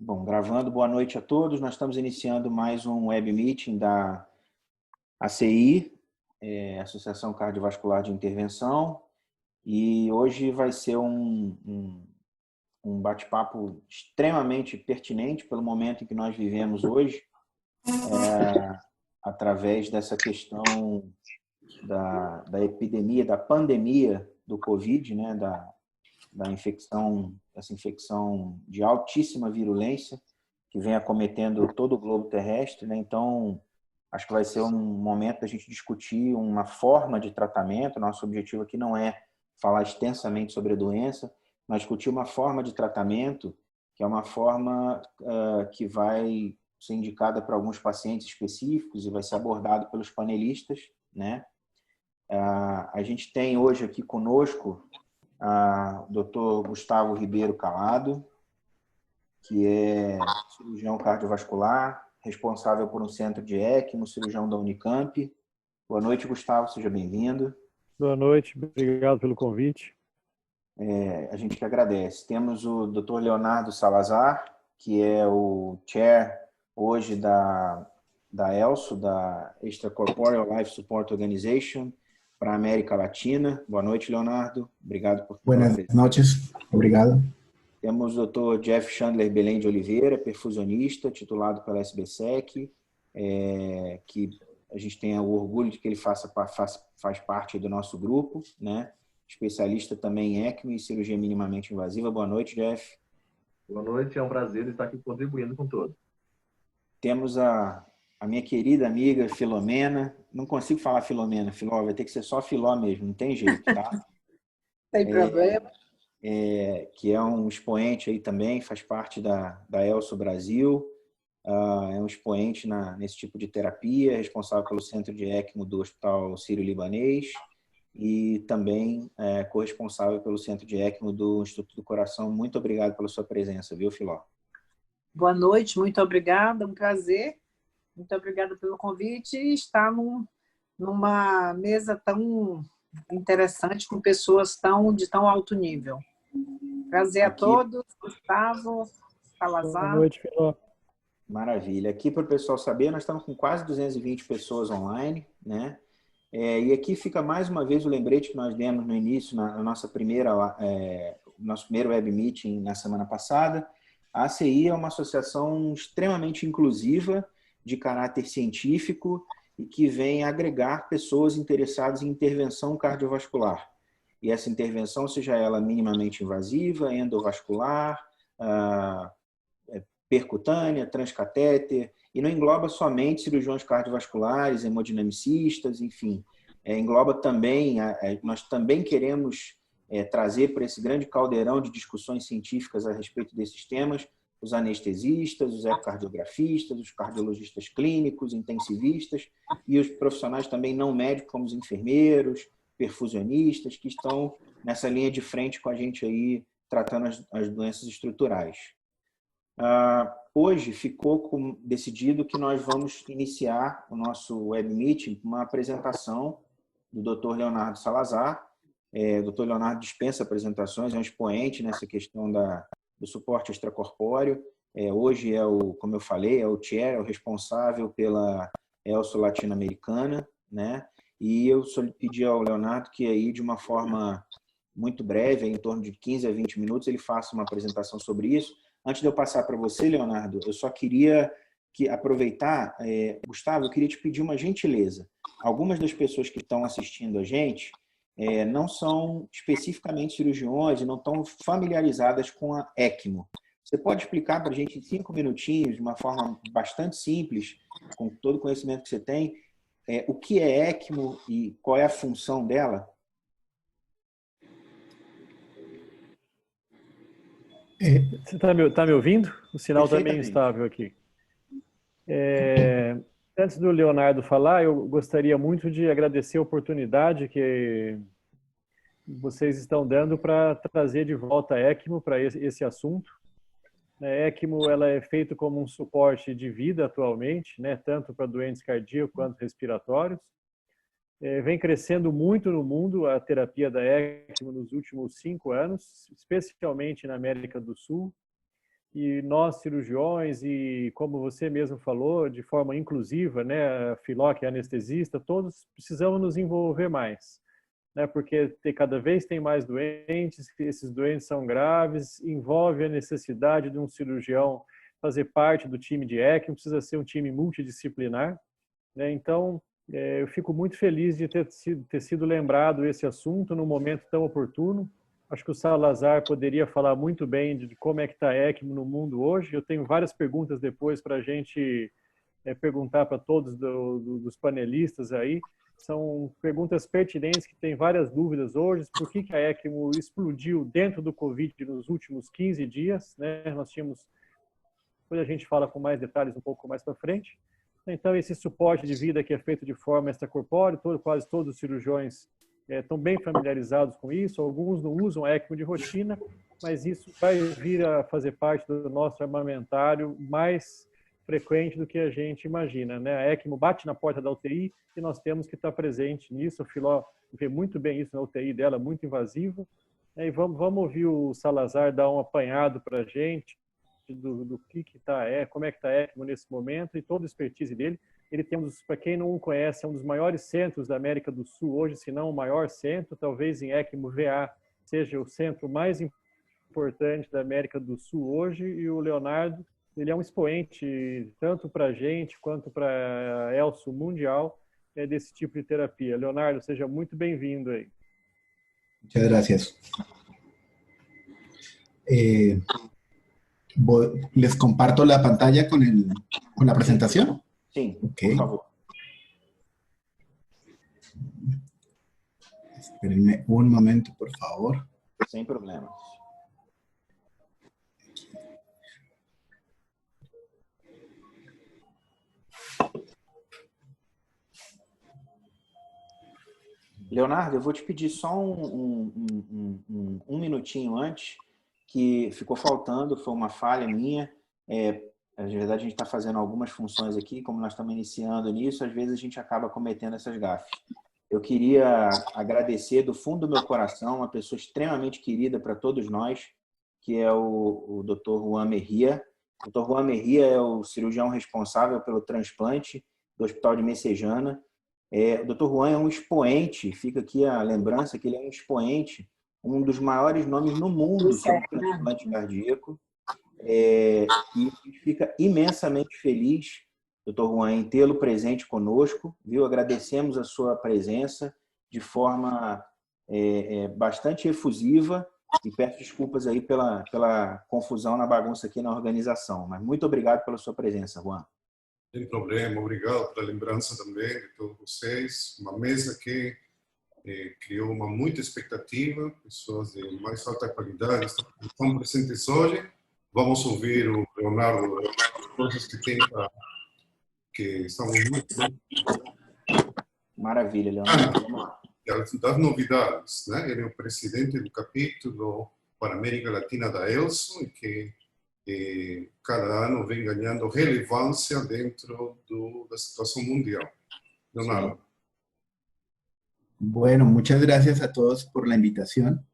Bom, gravando, boa noite a todos. Nós estamos iniciando mais um web meeting da ACI, Associação Cardiovascular de Intervenção, e hoje vai ser um bate-papo extremamente pertinente pelo momento em que nós vivemos hoje, através dessa questão da epidemia, da pandemia do Covid, né, da infecção, essa infecção de altíssima virulência que vem acometendo todo o globo terrestre, né? Então, acho que vai ser um momento da gente discutir uma forma de tratamento. Nosso objetivo aqui não é falar extensamente sobre a doença, mas discutir uma forma de tratamento que é uma forma que vai ser indicada para alguns pacientes específicos e vai ser abordado pelos panelistas, né? A gente tem hoje aqui conosco o Dr. Gustavo Ribeiro Calado, que é cirurgião cardiovascular, responsável por um centro de ECMO, cirurgião da Unicamp. Boa noite, Gustavo, seja bem-vindo. Boa noite, obrigado pelo convite. A gente que agradece. Temos o Dr. Leonardo Salazar, que é o chair hoje da ELSO, da Extracorporeal Life Support Organization, para a América Latina. Boa noite, Leonardo. Obrigado por Buenas noches, obrigado. Temos o Dr. Jeff Chandler Belém de Oliveira, perfusionista, titulado pela SBSEC, que a gente tem o orgulho de que ele faz parte do nosso grupo, né? Especialista também em ECMO e cirurgia minimamente invasiva. Boa noite, Jeff. Boa noite, é um prazer estar aqui contribuindo com todos. Temos a minha querida amiga Filomena. Não consigo falar Filomena, Filó, vai ter que ser só Filó mesmo, não tem jeito, tá? Sem problema. Que é um expoente aí também, faz parte da ELSO Brasil, é um expoente nesse tipo de terapia, responsável pelo centro de ECMO do Hospital Sírio-Libanês e também corresponsável pelo centro de ECMO do Instituto do Coração. Muito obrigado pela sua presença, viu, Filó? Boa noite, muito obrigada, um prazer. Muito obrigada pelo convite e estar numa mesa tão interessante com pessoas de tão alto nível. Prazer a todos, Gustavo, Salazar. Boa noite, Filó. Maravilha. Aqui, para o pessoal saber, nós estamos com quase 220 pessoas online, né? E aqui fica mais uma vez o lembrete que nós demos no início, na nosso primeiro web meeting na semana passada. A ACI é uma associação extremamente inclusiva, de caráter científico e que vem agregar pessoas interessadas em intervenção cardiovascular. E essa intervenção, seja ela minimamente invasiva, endovascular, percutânea, transcatéter, e não engloba somente cirurgiões cardiovasculares, hemodinamicistas, enfim. Engloba também, nós também queremos trazer para esse grande caldeirão de discussões científicas a respeito desses temas, os anestesistas, os ecocardiografistas, os cardiologistas clínicos, intensivistas e os profissionais também não médicos, como os enfermeiros, perfusionistas, que estão nessa linha de frente com a gente aí, tratando as doenças estruturais. Hoje ficou decidido que nós vamos iniciar o nosso web meeting com uma apresentação do Dr. Leonardo Salazar. O Dr. Leonardo dispensa apresentações, é um expoente nessa questão do suporte extracorpóreo. Hoje como eu falei, é o chair, é o responsável pela ELSO latino-americana, né? E eu pedi ao Leonardo que aí, de uma forma muito breve, em torno de 15 a 20 minutos, ele faça uma apresentação sobre isso. Antes de eu passar para você, Leonardo, eu só queria aproveitar, Gustavo, eu queria te pedir uma gentileza. Algumas das pessoas que estão assistindo a gente não são especificamente cirurgiões e não estão familiarizadas com a ECMO. Você pode explicar para a gente em 5 minutinhos, de uma forma bastante simples, com todo o conhecimento que você tem, o que é ECMO e qual é a função dela? Você está me ouvindo? O sinal está meio instável aqui. Antes do Leonardo falar, eu gostaria muito de agradecer a oportunidade que vocês estão dando para trazer de volta a ECMO para esse assunto. A ECMO ela é feita como um suporte de vida atualmente, né, tanto para doentes cardíacos quanto respiratórios. Vem crescendo muito no mundo a terapia da ECMO nos últimos 5 anos, especialmente na América do Sul. e nós cirurgiões e, como você mesmo falou, de forma inclusiva, né, a Filó, que é anestesista, todos precisamos nos envolver mais, né, porque cada vez tem mais doentes, esses doentes são graves, envolve a necessidade de um cirurgião fazer parte do time de ECMO, precisa ser um time multidisciplinar, né, então eu fico muito feliz de ter sido lembrado esse assunto num momento tão oportuno. Acho que o Salazar poderia falar muito bem de como é que está a ECMO no mundo hoje. Eu tenho várias perguntas depois para a gente perguntar para todos dos panelistas aí. São perguntas pertinentes que têm várias dúvidas hoje. Por que a ECMO explodiu dentro do Covid nos últimos 15 dias? Né? Nós tínhamos... Depois a gente fala com mais detalhes um pouco mais para frente. Então, esse suporte de vida que é feito de forma extracorpórea, quase todos os cirurgiões estão bem familiarizados com isso. Alguns não usam ECMO de rotina, mas isso vai vir a fazer parte do nosso armamentário mais frequente do que a gente imagina, né? A ECMO bate na porta da UTI e nós temos que estar presente nisso. A Filó vê muito bem isso na UTI dela, muito invasiva. E vamos ouvir o Salazar dar um apanhado para a gente do que está, como é que está a ECMO nesse momento e toda a expertise dele. Ele tem, para quem não o conhece, é um dos maiores centros da América do Sul hoje, se não o maior centro, talvez em ECMO VA seja o centro mais importante da América do Sul hoje, e o Leonardo, ele é um expoente tanto para a gente quanto para a ELSO mundial desse tipo de terapia. Leonardo, seja muito bem-vindo aí. Muchas gracias. ¿Les comparto la pantalla con la presentación? Sí, okay. Por favor. Espérenme un momento, por favor. Sem problemas. Leonardo, eu vou te pedir só um minutinho antes, que ficou faltando, foi uma falha minha. Na verdade, a gente está fazendo algumas funções aqui, como nós estamos iniciando nisso, às vezes a gente acaba cometendo essas gafes. Eu queria agradecer do fundo do meu coração uma pessoa extremamente querida para todos nós, que é o Dr. Juan Merria. O Dr. Juan Merria é o cirurgião responsável pelo transplante do Hospital de Messejana. O Dr. Juan é um expoente, fica aqui a lembrança que ele é um expoente, um dos maiores nomes no mundo sobre transplante cardíaco. E a gente fica imensamente feliz, Dr. Juan, em tê-lo presente conosco, viu? Agradecemos a sua presença de forma bastante efusiva e peço desculpas aí pela confusão na bagunça aqui na organização, mas muito obrigado pela sua presença, Juan. Sem problema, obrigado pela lembrança também de todos vocês. Uma mesa que criou muita expectativa, pessoas de mais alta qualidade estão presentes hoje. Vamos ouvir o Leonardo, coisas que tem que estamos muito... Maravilha, Leonardo. Vamos lá. Das novidades, né? Ele é o presidente do capítulo para a América Latina da ELSO e que cada ano vem ganhando relevância dentro da situação mundial. Leonardo. Sí. Bueno, muchas gracias a todos por la invitación.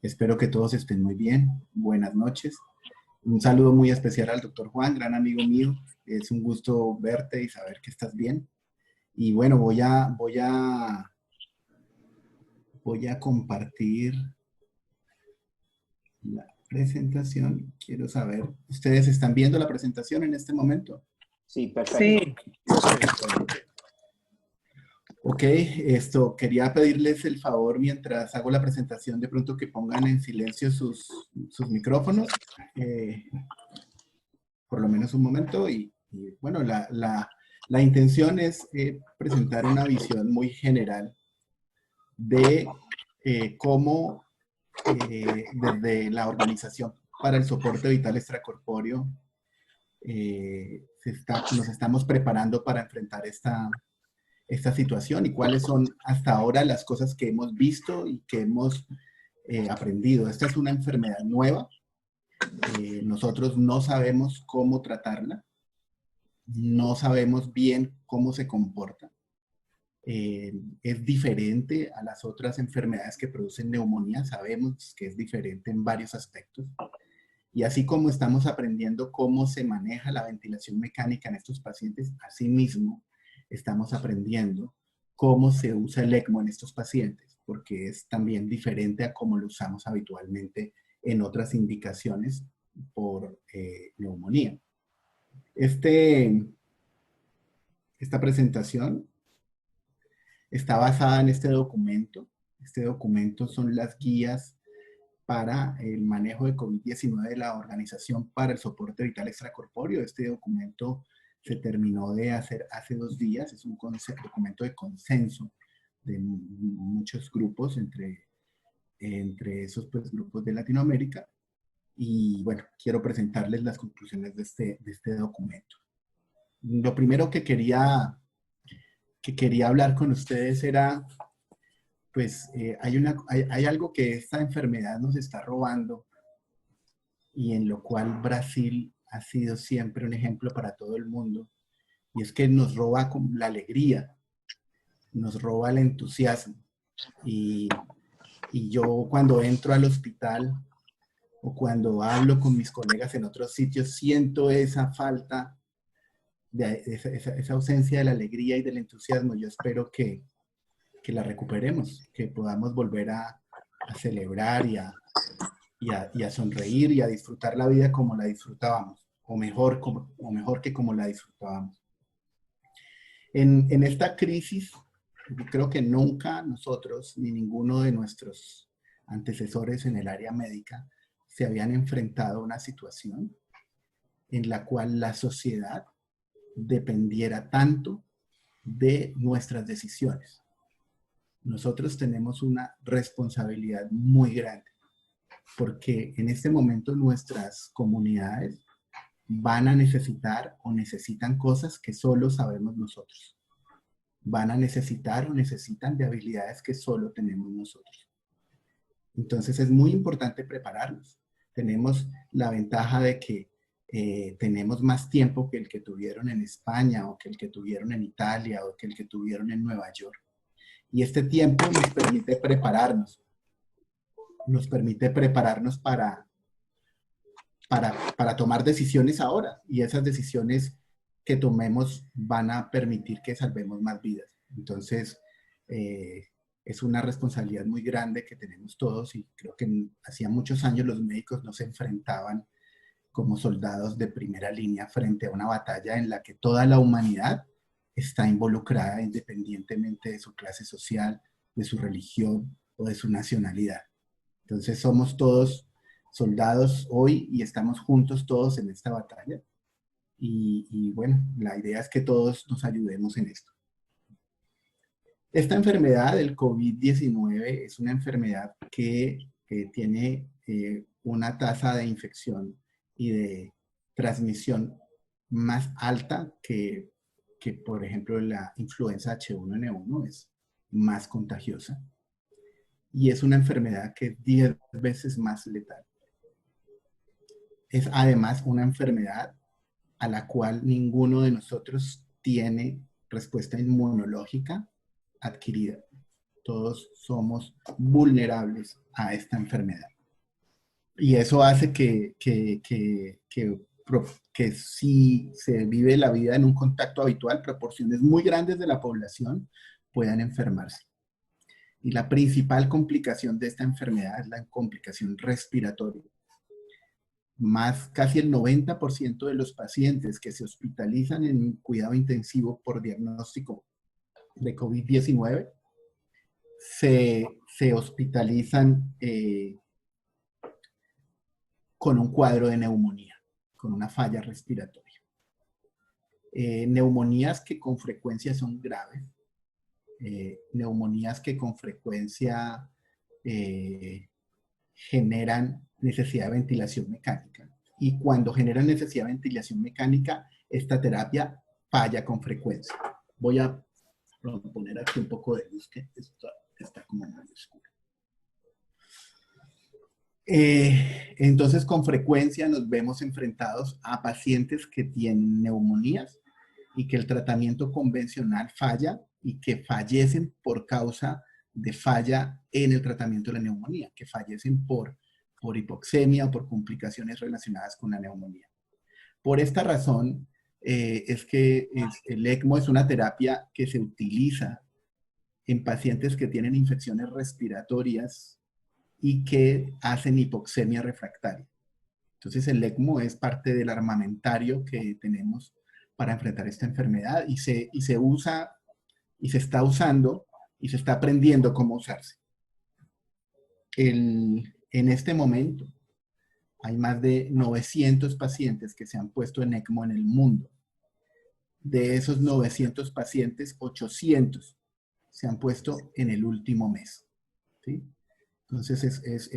Espero que todos estén muy bien. Buenas noches. Un saludo muy especial al doctor Juan, gran amigo mío. Es un gusto verte y saber que estás bien. Y bueno, voy a compartir la presentación. Quiero saber, ¿ustedes están viendo la presentación en este momento? Sí, perfecto. Sí. Ok, quería pedirles el favor mientras hago la presentación de pronto que pongan en silencio sus micrófonos, por lo menos un momento, y bueno, la intención es presentar una visión muy general de cómo desde la Organización para el Soporte Vital Extracorpóreo nos estamos preparando para enfrentar esta situación y cuáles son hasta ahora las cosas que hemos visto y que hemos aprendido. Esta es una enfermedad nueva. Nosotros no sabemos cómo tratarla. No sabemos bien cómo se comporta. Es diferente a las otras enfermedades que producen neumonía. Sabemos que es diferente en varios aspectos. Y así como estamos aprendiendo cómo se maneja la ventilación mecánica en estos pacientes, asimismo estamos aprendiendo cómo se usa el ECMO en estos pacientes, porque es también diferente a cómo lo usamos habitualmente en otras indicaciones por neumonía. Esta presentación está basada en este documento. Este documento son las guías para el manejo de COVID-19 de la Organización para el Soporte Vital Extracorpóreo. Este documento se terminó de hacer hace 2 días. Es un documento de consenso de muchos grupos, entre esos pues, grupos de Latinoamérica. Y bueno, quiero presentarles las conclusiones de este documento. Lo primero que quería hablar con ustedes era, pues hay algo que esta enfermedad nos está robando y en lo cual Brasil ha sido siempre un ejemplo para todo el mundo, y es que nos roba la alegría, nos roba el entusiasmo. Y yo cuando entro al hospital o cuando hablo con mis colegas en otros sitios, siento esa falta, esa ausencia de la alegría y del entusiasmo. Yo espero que la recuperemos, que podamos volver a celebrar y a sonreír y a disfrutar la vida como la disfrutábamos, o mejor que como la disfrutábamos. En esta crisis, yo creo que nunca nosotros, ni ninguno de nuestros antecesores en el área médica, se habían enfrentado a una situación en la cual la sociedad dependiera tanto de nuestras decisiones. Nosotros tenemos una responsabilidad muy grande, porque en este momento nuestras comunidades van a necesitar o necesitan cosas que solo sabemos nosotros. Van a necesitar o necesitan de habilidades que solo tenemos nosotros. Entonces es muy importante prepararnos. Tenemos la ventaja de que tenemos más tiempo que el que tuvieron en España, o que el que tuvieron en Italia, o que el que tuvieron en Nueva York. Y este tiempo nos permite prepararnos. Nos permite prepararnos para tomar decisiones ahora. Y esas decisiones que tomemos van a permitir que salvemos más vidas. Entonces, es una responsabilidad muy grande que tenemos todos, y creo que hacía muchos años los médicos no se enfrentaban como soldados de primera línea frente a una batalla en la que toda la humanidad está involucrada independientemente de su clase social, de su religión o de su nacionalidad. Entonces somos todos soldados hoy y estamos juntos todos en esta batalla. Y bueno, la idea es que todos nos ayudemos en esto. Esta enfermedad, el COVID-19, es una enfermedad que tiene una tasa de infección y de transmisión más alta que por ejemplo, la influenza H1N1, es más contagiosa. Y es una enfermedad que es 10 veces más letal. Es además una enfermedad a la cual ninguno de nosotros tiene respuesta inmunológica adquirida. Todos somos vulnerables a esta enfermedad. Y eso hace que si se vive la vida en un contacto habitual, proporciones muy grandes de la población puedan enfermarse. Y la principal complicación de esta enfermedad es la complicación respiratoria. Casi el 90% de los pacientes que se hospitalizan en cuidado intensivo por diagnóstico de COVID-19 se hospitalizan con un cuadro de neumonía, con una falla respiratoria. Neumonías que con frecuencia son graves, neumonías que con frecuencia generan necesidad de ventilación mecánica. Y cuando generan necesidad de ventilación mecánica, esta terapia falla con frecuencia. Voy a poner aquí un poco de luz, que está como muy oscuro. Entonces, con frecuencia nos vemos enfrentados a pacientes que tienen neumonías y que el tratamiento convencional falla y que fallecen por causa de falla en el tratamiento de la neumonía, que fallecen por por hipoxemia o por complicaciones relacionadas con la neumonía. Por esta razón es que el ECMO es una terapia que se utiliza en pacientes que tienen infecciones respiratorias y que hacen hipoxemia refractaria. Entonces el ECMO es parte del armamentario que tenemos para enfrentar esta enfermedad y se usa y se está usando y se está aprendiendo cómo usarse. En este momento hay más de 900 pacientes que se han puesto en ECMO en el mundo. De esos 900 pacientes, 800 se han puesto en el último mes, ¿sí? Entonces es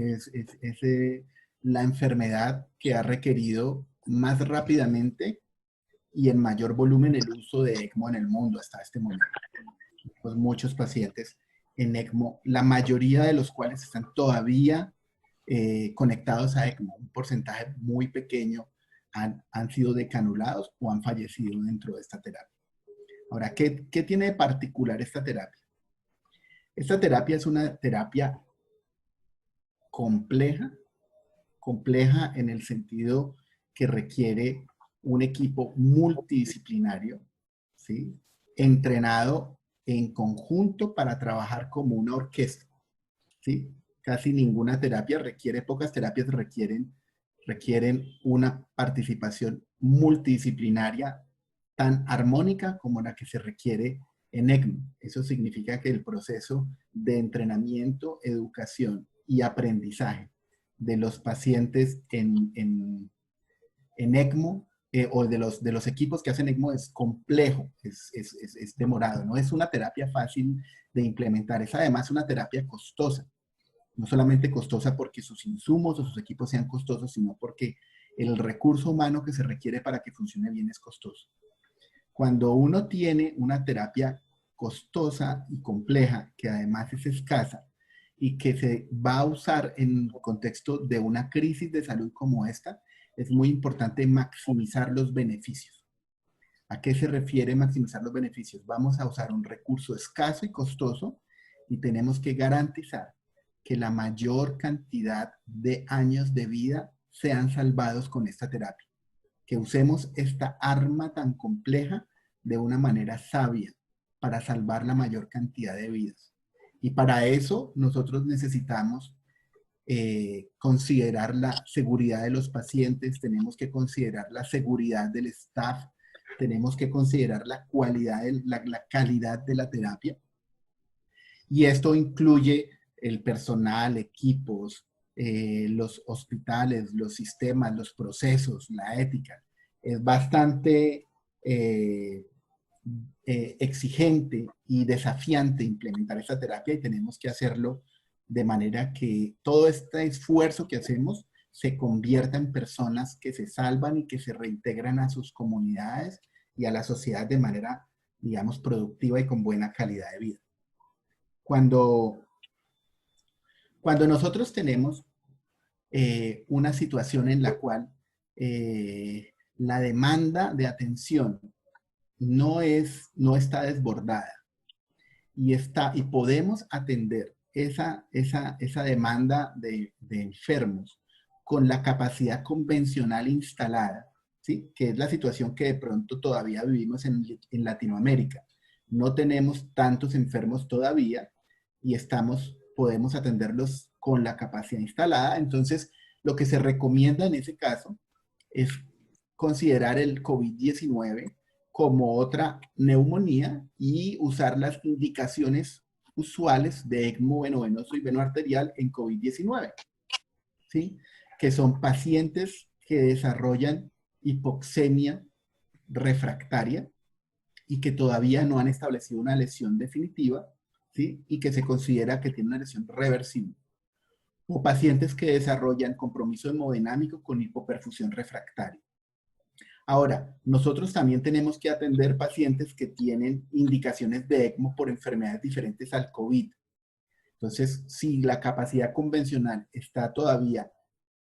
la enfermedad que ha requerido más rápidamente y en mayor volumen el uso de ECMO en el mundo hasta este momento. Pues muchos pacientes en ECMO, la mayoría de los cuales están todavía conectados a ECMO. Un porcentaje muy pequeño han sido decanulados o han fallecido dentro de esta terapia. Ahora, ¿qué tiene de particular esta terapia? Esta terapia es una terapia compleja en el sentido que requiere un equipo multidisciplinario, ¿sí? Entrenado en conjunto para trabajar como una orquesta, ¿sí? Casi ninguna terapia requiere, pocas terapias requieren una participación multidisciplinaria tan armónica como la que se requiere en ECMO. Eso significa que el proceso de entrenamiento, educación y aprendizaje de los pacientes en ECMO o de los equipos que hacen ECMO es complejo, es demorado. No es una terapia fácil de implementar, es además una terapia costosa. No solamente costosa porque sus insumos o sus equipos sean costosos, sino porque el recurso humano que se requiere para que funcione bien es costoso. Cuando uno tiene una terapia costosa y compleja, que además es escasa, y que se va a usar en contexto de una crisis de salud como esta, es muy importante maximizar los beneficios. ¿A qué se refiere maximizar los beneficios? Vamos a usar un recurso escaso y costoso y tenemos que garantizar que la mayor cantidad de años de vida sean salvados con esta terapia. Que usemos esta arma tan compleja de una manera sabia para salvar la mayor cantidad de vidas. Y para eso nosotros necesitamos considerar la seguridad de los pacientes, tenemos que considerar la seguridad del staff, tenemos que considerar la calidad de la terapia. Y esto incluye el personal, equipos, los hospitales, los sistemas, los procesos, la ética. Es bastante exigente y desafiante implementar esta terapia y tenemos que hacerlo de manera que todo este esfuerzo que hacemos se convierta en personas que se salvan y que se reintegran a sus comunidades y a la sociedad de manera, digamos, productiva y con buena calidad de vida. Cuando nosotros tenemos una situación en la cual la demanda de atención no está desbordada y podemos atender esa demanda de enfermos con la capacidad convencional instalada, ¿sí? Que es la situación que de pronto todavía vivimos en Latinoamérica. No tenemos tantos enfermos todavía y podemos atenderlos con la capacidad instalada. Entonces, lo que se recomienda en ese caso es considerar el COVID-19 como otra neumonía y usar las indicaciones usuales de ECMO venovenoso y venoarterial en COVID-19, ¿sí? Que son pacientes que desarrollan hipoxemia refractaria y que todavía no han establecido una lesión definitiva, ¿sí? Y que se considera que tiene una lesión reversible. O pacientes que desarrollan compromiso hemodinámico con hipoperfusión refractaria. Ahora, nosotros también tenemos que atender pacientes que tienen indicaciones de ECMO por enfermedades diferentes al COVID. Entonces, si la capacidad convencional está todavía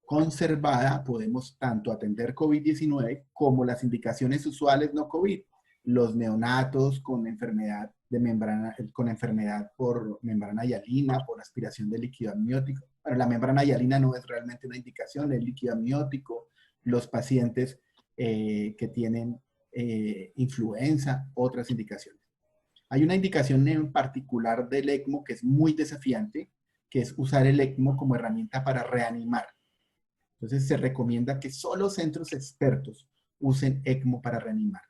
conservada, podemos tanto atender COVID-19 como las indicaciones usuales no COVID. Los neonatos con enfermedad por membrana hialina, por aspiración de líquido amniótico. Bueno, la membrana hialina no es realmente una indicación, el líquido amniótico, los pacientes que tienen influenza, otras indicaciones. Hay una indicación en particular del ECMO que es muy desafiante, que es usar el ECMO como herramienta para reanimar. Entonces se recomienda que solo centros expertos usen ECMO para reanimar.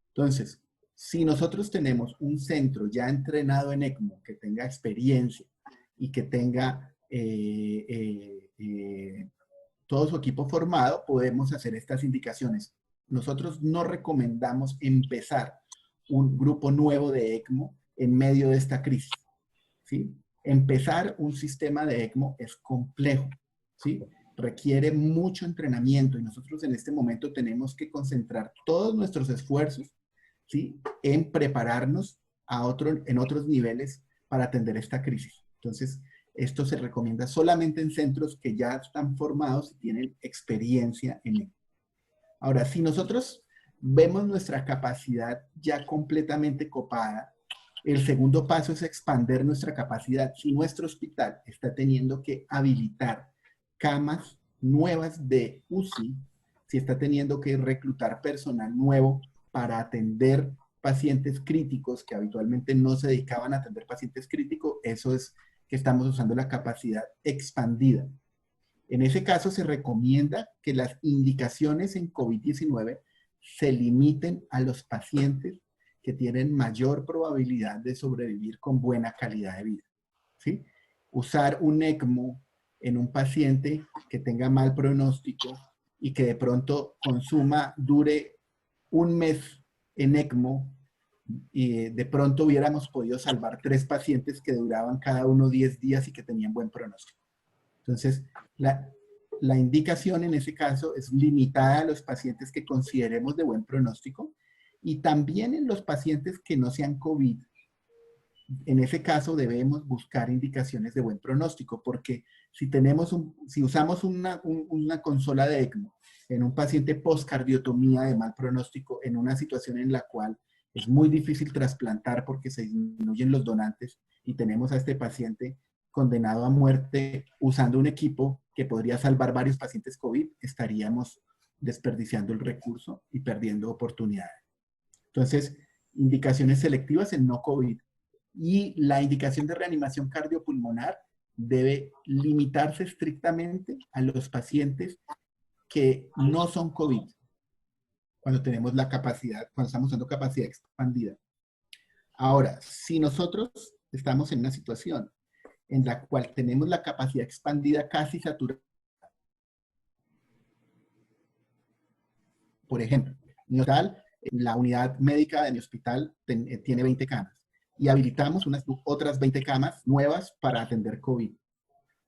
Entonces, si nosotros tenemos un centro ya entrenado en ECMO, que tenga experiencia y que tenga todo su equipo formado, podemos hacer estas indicaciones. Nosotros no recomendamos empezar un grupo nuevo de ECMO en medio de esta crisis, ¿sí? Empezar un sistema de ECMO es complejo, ¿sí? Requiere mucho entrenamiento y nosotros en este momento tenemos que concentrar todos nuestros esfuerzos, ¿sí?, en prepararnos en otros niveles para atender esta crisis. Entonces, esto se recomienda solamente en centros que ya están formados y tienen experiencia en ECMO. Ahora, si nosotros vemos nuestra capacidad ya completamente copada, el segundo paso es expandir nuestra capacidad. Si nuestro hospital está teniendo que habilitar camas nuevas de UCI, si está teniendo que reclutar personal nuevo para atender pacientes críticos que habitualmente no se dedicaban a atender pacientes críticos, eso es que estamos usando la capacidad expandida. En ese caso se recomienda que las indicaciones en COVID-19 se limiten a los pacientes que tienen mayor probabilidad de sobrevivir con buena calidad de vida, ¿sí? Usar un ECMO en un paciente que tenga mal pronóstico y que de pronto dure un mes en ECMO y de pronto hubiéramos podido salvar 3 pacientes que duraban cada uno 10 días y que tenían buen pronóstico. Entonces, la indicación en ese caso es limitada a los pacientes que consideremos de buen pronóstico y también en los pacientes que no sean COVID. En ese caso debemos buscar indicaciones de buen pronóstico porque si usamos una consola de ECMO en un paciente postcardiotomía de mal pronóstico, en una situación en la cual es muy difícil trasplantar porque se disminuyen los donantes y tenemos a este paciente condenado a muerte usando un equipo que podría salvar varios pacientes COVID, estaríamos desperdiciando el recurso y perdiendo oportunidades. Entonces, indicaciones selectivas en no COVID. Y la indicación de reanimación cardiopulmonar debe limitarse estrictamente a los pacientes que no son COVID, cuando tenemos la capacidad, cuando estamos usando capacidad expandida. Ahora, si nosotros estamos en una situación en la cual tenemos la capacidad expandida casi saturada, por ejemplo, la unidad médica de mi hospital tiene 20 camas y habilitamos otras 20 camas nuevas para atender COVID.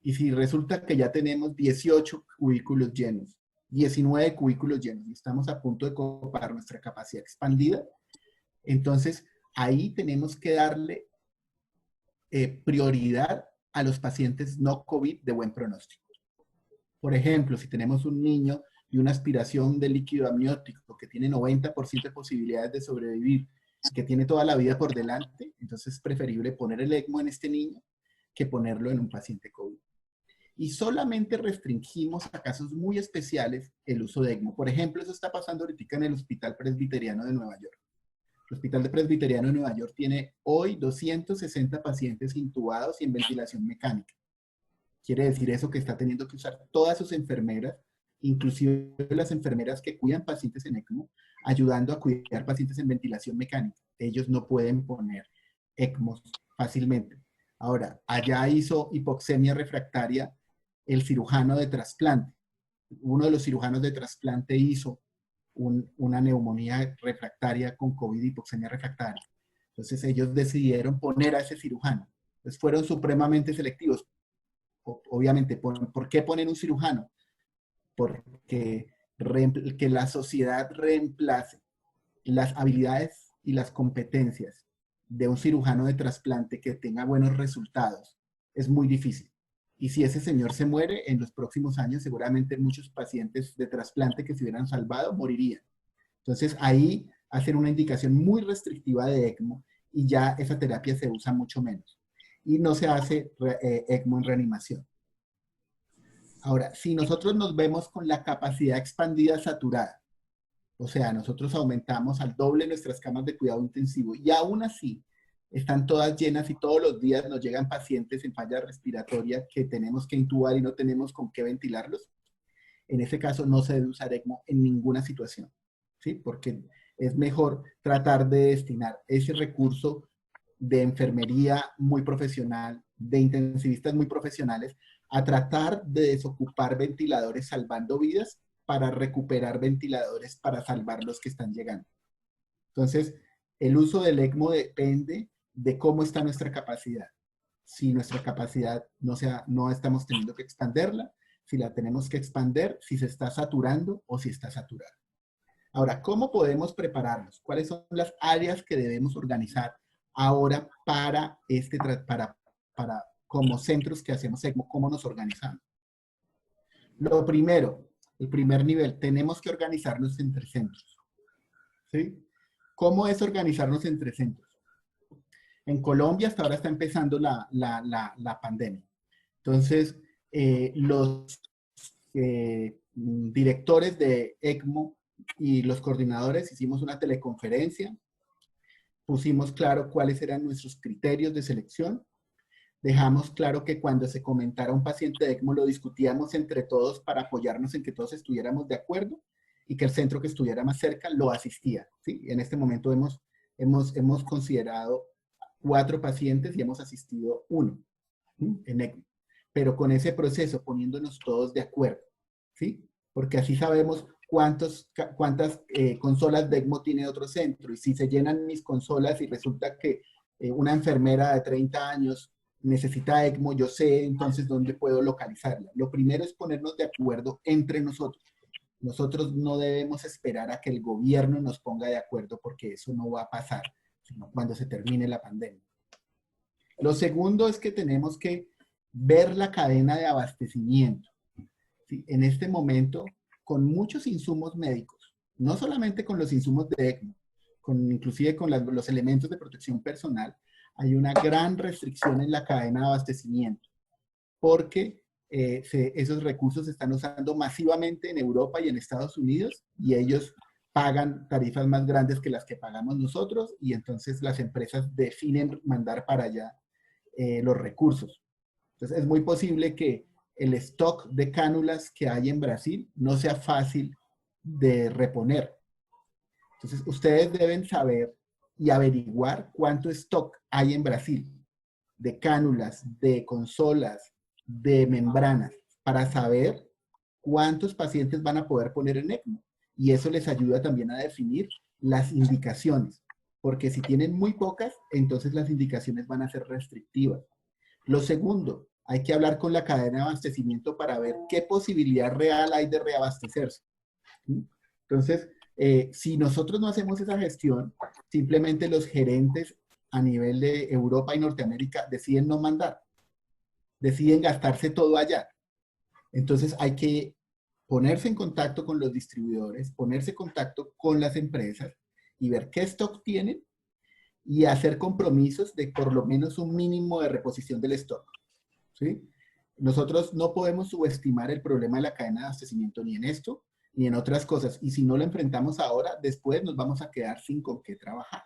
Y si resulta que ya tenemos 18 cubículos llenos, 19 cubículos llenos y estamos a punto de copar nuestra capacidad expandida, entonces ahí tenemos que darle prioridad a los pacientes no COVID de buen pronóstico. Por ejemplo, si tenemos un niño y una aspiración de líquido amniótico que tiene 90% de posibilidades de sobrevivir, que tiene toda la vida por delante, entonces es preferible poner el ECMO en este niño que ponerlo en un paciente COVID. Y solamente restringimos a casos muy especiales el uso de ECMO. Por ejemplo, eso está pasando ahorita en el Hospital Presbiteriano de Nueva York. El Hospital Presbiteriano de Nueva York tiene hoy 260 pacientes intubados y en ventilación mecánica. Quiere decir eso que está teniendo que usar todas sus enfermeras, inclusive las enfermeras que cuidan pacientes en ECMO, ayudando a cuidar pacientes en ventilación mecánica. Ellos no pueden poner ECMOs fácilmente. Ahora, allá hizo hipoxemia refractaria el cirujano de trasplante. Uno de los cirujanos de trasplante hizo una neumonía refractaria con COVID y hipoxemia refractaria. Entonces ellos decidieron poner a ese cirujano. Entonces fueron supremamente selectivos. Obviamente, ¿por qué ponen un cirujano? Porque que la sociedad reemplace las habilidades y las competencias de un cirujano de trasplante que tenga buenos resultados es muy difícil. Y si ese señor se muere, en los próximos años seguramente muchos pacientes de trasplante que se hubieran salvado morirían. Entonces ahí hacen una indicación muy restrictiva de ECMO y ya esa terapia se usa mucho menos. Y no se hace ECMO en reanimación. Ahora, si nosotros nos vemos con la capacidad expandida saturada, o sea, nosotros aumentamos al doble nuestras camas de cuidado intensivo y aún así están todas llenas y todos los días nos llegan pacientes en falla respiratoria que tenemos que intubar y no tenemos con qué ventilarlos, en ese caso no se debe usar ECMO en ninguna situación, ¿sí? Porque es mejor tratar de destinar ese recurso de enfermería muy profesional, de intensivistas muy profesionales, a tratar de desocupar ventiladores salvando vidas para recuperar ventiladores para salvar los que están llegando. Entonces, el uso del ECMO depende de cómo está nuestra capacidad. Si nuestra capacidad no estamos teniendo que expanderla, si la tenemos que expander, si se está saturando o si está saturada. Ahora, ¿cómo podemos prepararnos? ¿Cuáles son las áreas que debemos organizar ahora para como centros que hacemos ECMO? ¿Cómo nos organizamos? Lo primero, el primer nivel, tenemos que organizarnos entre centros, ¿sí? ¿Cómo es organizarnos entre centros? En Colombia hasta ahora está empezando la pandemia. Entonces, los directores de ECMO y los coordinadores hicimos una teleconferencia, pusimos claro cuáles eran nuestros criterios de selección, dejamos claro que cuando se comentara un paciente de ECMO lo discutíamos entre todos para apoyarnos en que todos estuviéramos de acuerdo y que el centro que estuviera más cerca lo asistía, ¿sí? En este momento hemos considerado 4 pacientes y hemos asistido 1, ¿sí? En ECMO. Pero con ese proceso, poniéndonos todos de acuerdo, ¿sí? Porque así sabemos cuántas consolas de ECMO tiene otro centro. Y si se llenan mis consolas y resulta que una enfermera de 30 años necesita ECMO, yo sé entonces dónde puedo localizarla. Lo primero es ponernos de acuerdo entre nosotros. Nosotros no debemos esperar a que el gobierno nos ponga de acuerdo porque eso no va a pasar, sino cuando se termine la pandemia. Lo segundo es que tenemos que ver la cadena de abastecimiento. ¿Sí? En este momento, con muchos insumos médicos, no solamente con los insumos de ECMO, inclusive con los elementos de protección personal, hay una gran restricción en la cadena de abastecimiento, porque esos recursos se están usando masivamente en Europa y en Estados Unidos, y ellos pagan tarifas más grandes que las que pagamos nosotros, y entonces las empresas definen mandar para allá los recursos. Entonces es muy posible que el stock de cánulas que hay en Brasil no sea fácil de reponer. Entonces ustedes deben saber y averiguar cuánto stock hay en Brasil de cánulas, de consolas, de membranas, para saber cuántos pacientes van a poder poner en ECMO. Y eso les ayuda también a definir las indicaciones, porque si tienen muy pocas, entonces las indicaciones van a ser restrictivas. Lo segundo, hay que hablar con la cadena de abastecimiento para ver qué posibilidad real hay de reabastecerse. Entonces, si nosotros no hacemos esa gestión, simplemente los gerentes a nivel de Europa y Norteamérica deciden no mandar, deciden gastarse todo allá. Entonces hay que ponerse en contacto con los distribuidores, ponerse en contacto con las empresas y ver qué stock tienen y hacer compromisos de por lo menos un mínimo de reposición del stock, ¿sí? Nosotros no podemos subestimar el problema de la cadena de abastecimiento ni en esto ni en otras cosas. Y si no lo enfrentamos ahora, después nos vamos a quedar sin con qué trabajar.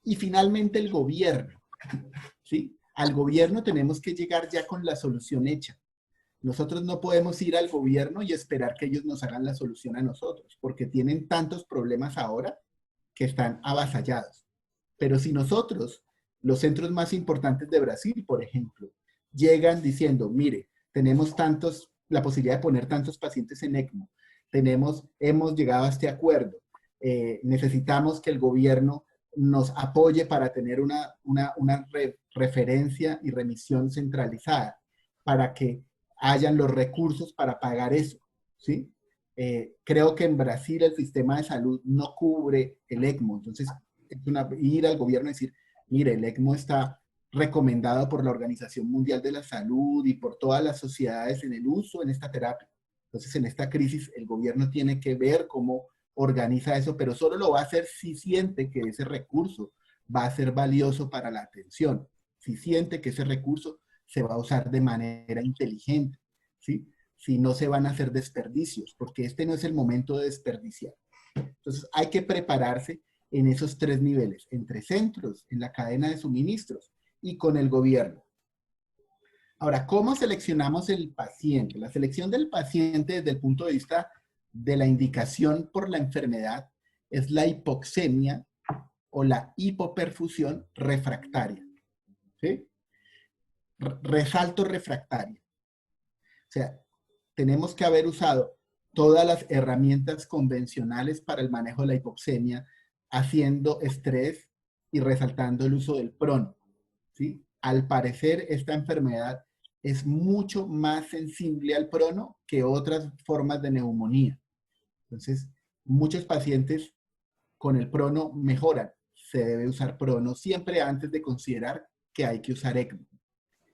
Y finalmente el gobierno, ¿sí? Al gobierno tenemos que llegar ya con la solución hecha. Nosotros no podemos ir al gobierno y esperar que ellos nos hagan la solución a nosotros, porque tienen tantos problemas ahora que están avasallados. Pero si nosotros, los centros más importantes de Brasil, por ejemplo, llegan diciendo, mire, tenemos la posibilidad de poner tantos pacientes en ECMO, hemos llegado a este acuerdo, necesitamos que el gobierno nos apoye para tener una referencia y remisión centralizada, para que hayan los recursos para pagar eso, ¿sí? Creo que en Brasil el sistema de salud no cubre el ECMO, entonces ir al gobierno y decir, mire, el ECMO está recomendado por la Organización Mundial de la Salud y por todas las sociedades en el uso en esta terapia. Entonces, en esta crisis, el gobierno tiene que ver cómo organiza eso, pero solo lo va a hacer si siente que ese recurso va a ser valioso para la atención, si siente que ese recurso se va a usar de manera inteligente, ¿sí? Si no se van a hacer desperdicios, porque este no es el momento de desperdiciar. Entonces hay que prepararse en esos 3 niveles, entre centros, en la cadena de suministros y con el gobierno. Ahora, ¿cómo seleccionamos el paciente? La selección del paciente desde el punto de vista de la indicación por la enfermedad es la hipoxemia o la hipoperfusión refractaria. ¿Sí? Resalto refractaria. O sea, tenemos que haber usado todas las herramientas convencionales para el manejo de la hipoxemia, haciendo estrés y resaltando el uso del prono, ¿sí? Al parecer, esta enfermedad es mucho más sensible al prono que otras formas de neumonía. Entonces, muchos pacientes con el prono mejoran. Se debe usar prono siempre antes de considerar que hay que usar ECMO.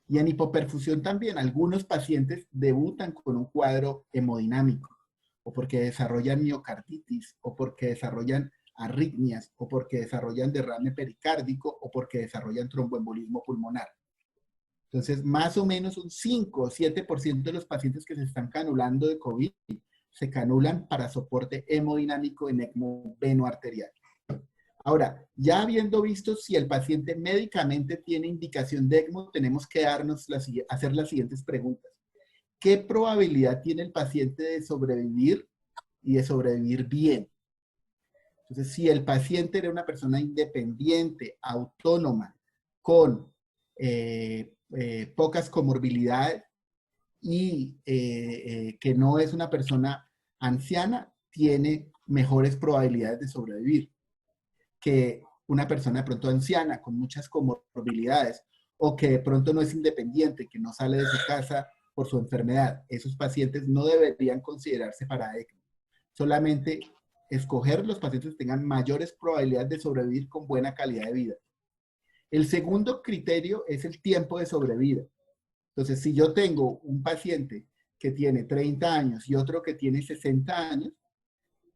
Y en hipoperfusión también, algunos pacientes debutan con un cuadro hemodinámico, o porque desarrollan miocarditis, o porque desarrollan arritmias, o porque desarrollan derrame pericárdico, o porque desarrollan tromboembolismo pulmonar. Entonces, más o menos un 5 o 7% de los pacientes que se están canulando de COVID se canulan para soporte hemodinámico en ECMO venoarterial. Ahora, ya habiendo visto si el paciente médicamente tiene indicación de ECMO, tenemos que hacer las siguientes preguntas. ¿Qué probabilidad tiene el paciente de sobrevivir y de sobrevivir bien? Entonces, si el paciente era una persona independiente, autónoma, con pocas comorbilidades y que no es una persona anciana, tiene mejores probabilidades de sobrevivir que una persona de pronto anciana con muchas comorbilidades o que de pronto no es independiente, que no sale de su casa por su enfermedad. Esos pacientes no deberían considerarse para ECMO. Solamente escoger los pacientes que tengan mayores probabilidades de sobrevivir con buena calidad de vida. El segundo criterio es el tiempo de sobrevida. Entonces, si yo tengo un paciente que tiene 30 años y otro que tiene 60 años,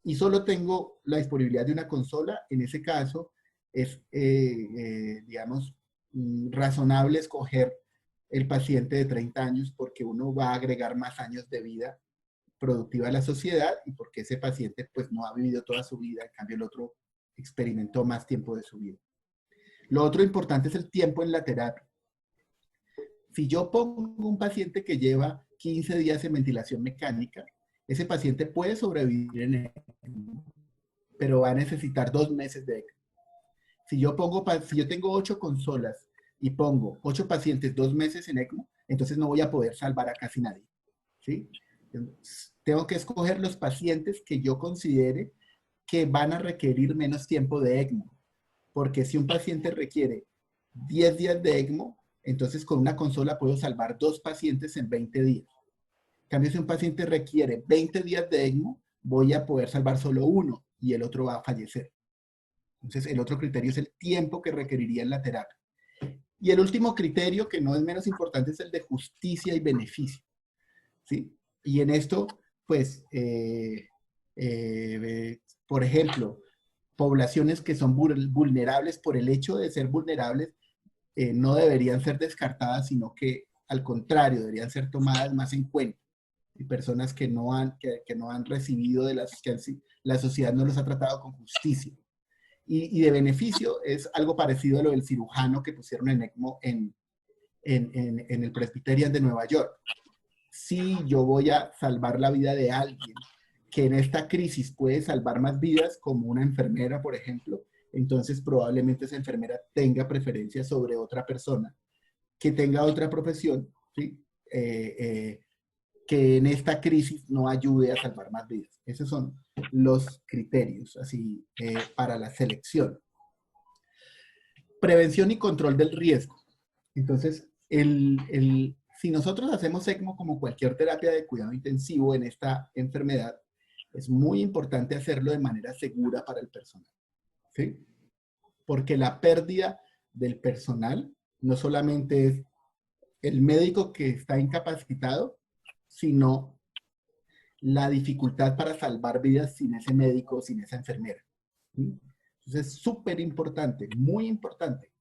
y solo tengo la disponibilidad de una consola, en ese caso es, digamos, razonable escoger el paciente de 30 años porque uno va a agregar más años de vida productiva a la sociedad y porque ese paciente pues no ha vivido toda su vida, en cambio el otro experimentó más tiempo de su vida. Lo otro importante es el tiempo en la terapia. Si yo pongo un paciente que lleva 15 días en ventilación mecánica, ese paciente puede sobrevivir en ECMO, pero va a necesitar 2 meses de ECMO. Si yo tengo 8 consolas y pongo 8 pacientes 2 meses en ECMO, entonces no voy a poder salvar a casi nadie, ¿sí? Tengo que escoger los pacientes que yo considere que van a requerir menos tiempo de ECMO, porque si un paciente requiere 10 días de ECMO, entonces con una consola puedo salvar 2 pacientes en 20 días. En cambio, si un paciente requiere 20 días de ECMO, voy a poder salvar solo 1 y el otro va a fallecer. Entonces, el otro criterio es el tiempo que requeriría en la terapia. Y el último criterio, que no es menos importante, es el de justicia y beneficio, ¿sí? Y en esto, pues, por ejemplo, poblaciones que son vulnerables por el hecho de ser vulnerables, no deberían ser descartadas, sino que al contrario, deberían ser tomadas más en cuenta. Y personas que no han recibido de la sociedad no los ha tratado con justicia. Y de beneficio es algo parecido a lo del cirujano que pusieron en ECMO en el Presbyterian de Nueva York. Si yo voy a salvar la vida de alguien que en esta crisis puede salvar más vidas, como una enfermera, por ejemplo, entonces probablemente esa enfermera tenga preferencia sobre otra persona que tenga otra profesión, ¿sí? Que en esta crisis no ayude a salvar más vidas. Esos son los criterios así, para la selección. Prevención y control del riesgo. Entonces, si nosotros hacemos ECMO como cualquier terapia de cuidado intensivo en esta enfermedad, es muy importante hacerlo de manera segura para el personal, ¿sí? Porque la pérdida del personal no solamente es el médico que está incapacitado, sino la dificultad para salvar vidas sin ese médico, sin esa enfermera, ¿sí? Entonces es súper importante, muy importante,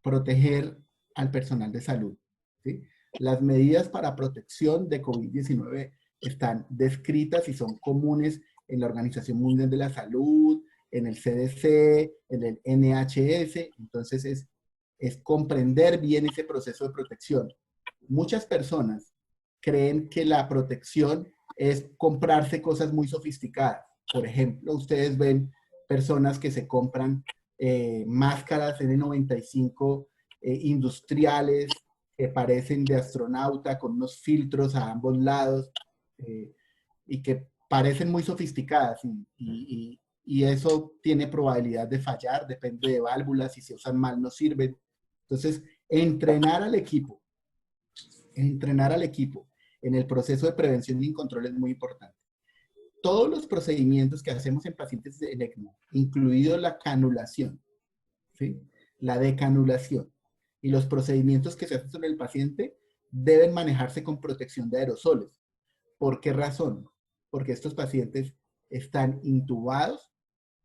proteger al personal de salud, ¿sí? Las medidas para protección de COVID-19 están descritas y son comunes en la Organización Mundial de la Salud, en el CDC, en el NHS. Entonces es comprender bien ese proceso de protección. Muchas personas creen que la protección es comprarse cosas muy sofisticadas. Por ejemplo, ustedes ven personas que se compran máscaras N95 industriales que parecen de astronauta con unos filtros a ambos lados y que parecen muy sofisticadas y eso tiene probabilidad de fallar, depende de válvulas, si se usan mal no sirven. Entonces, entrenar al equipo en el proceso de prevención y control es muy importante. Todos los procedimientos que hacemos en pacientes de ECMO, incluido la canulación, ¿sí? La decanulación y los procedimientos que se hacen sobre el paciente deben manejarse con protección de aerosoles. ¿Por qué razón? Porque estos pacientes están intubados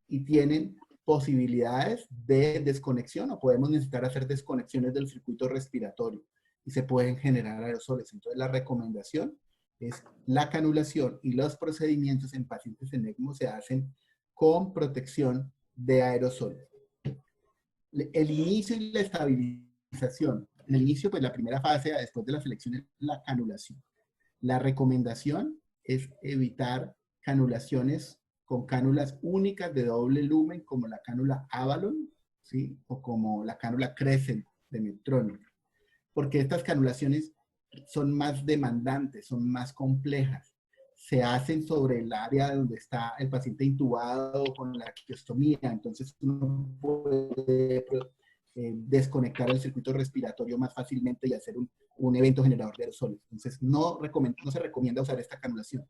y tienen posibilidades de desconexión o podemos necesitar hacer desconexiones del circuito respiratorio y se pueden generar aerosoles. Entonces la recomendación es la canulación y los procedimientos en pacientes en ECMO se hacen con protección de aerosoles. El inicio y la estabilización. En el inicio, pues la primera fase después de la selección es la canulación. La recomendación es evitar canulaciones con cánulas únicas de doble lumen como la cánula Avalon, ¿sí? O como la cánula Crescent de Medtronic. Porque estas canulaciones son más demandantes, son más complejas. Se hacen sobre el área donde está el paciente intubado con la traqueostomía, entonces uno puede desconectar el circuito respiratorio más fácilmente y hacer un evento generador de aerosoles. Entonces no se recomienda usar esta canulación.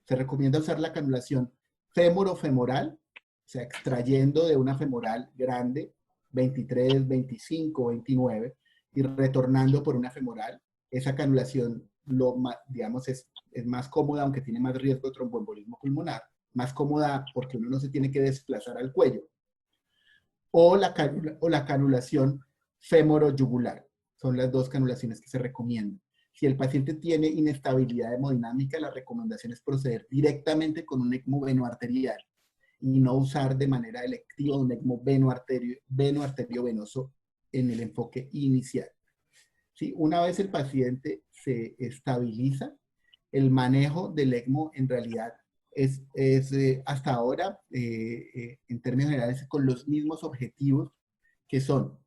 Se recomienda usar la canulación fémoro-femoral, o sea, extrayendo de una femoral grande, 23, 25, 29, y retornando por una femoral. Esa canulación, digamos, es más cómoda, aunque tiene más riesgo de tromboembolismo pulmonar, más cómoda porque uno no se tiene que desplazar al cuello. O la canulación fémoro-yugular. Son las dos canulaciones que se recomiendan. Si el paciente tiene inestabilidad hemodinámica, la recomendación es proceder directamente con un ECMO venoarterial y no usar de manera electiva un ECMO veno-arterio-venoso en el enfoque inicial. ¿Sí? Una vez el paciente se estabiliza, el manejo del ECMO en realidad es hasta ahora, en términos generales, con los mismos objetivos que son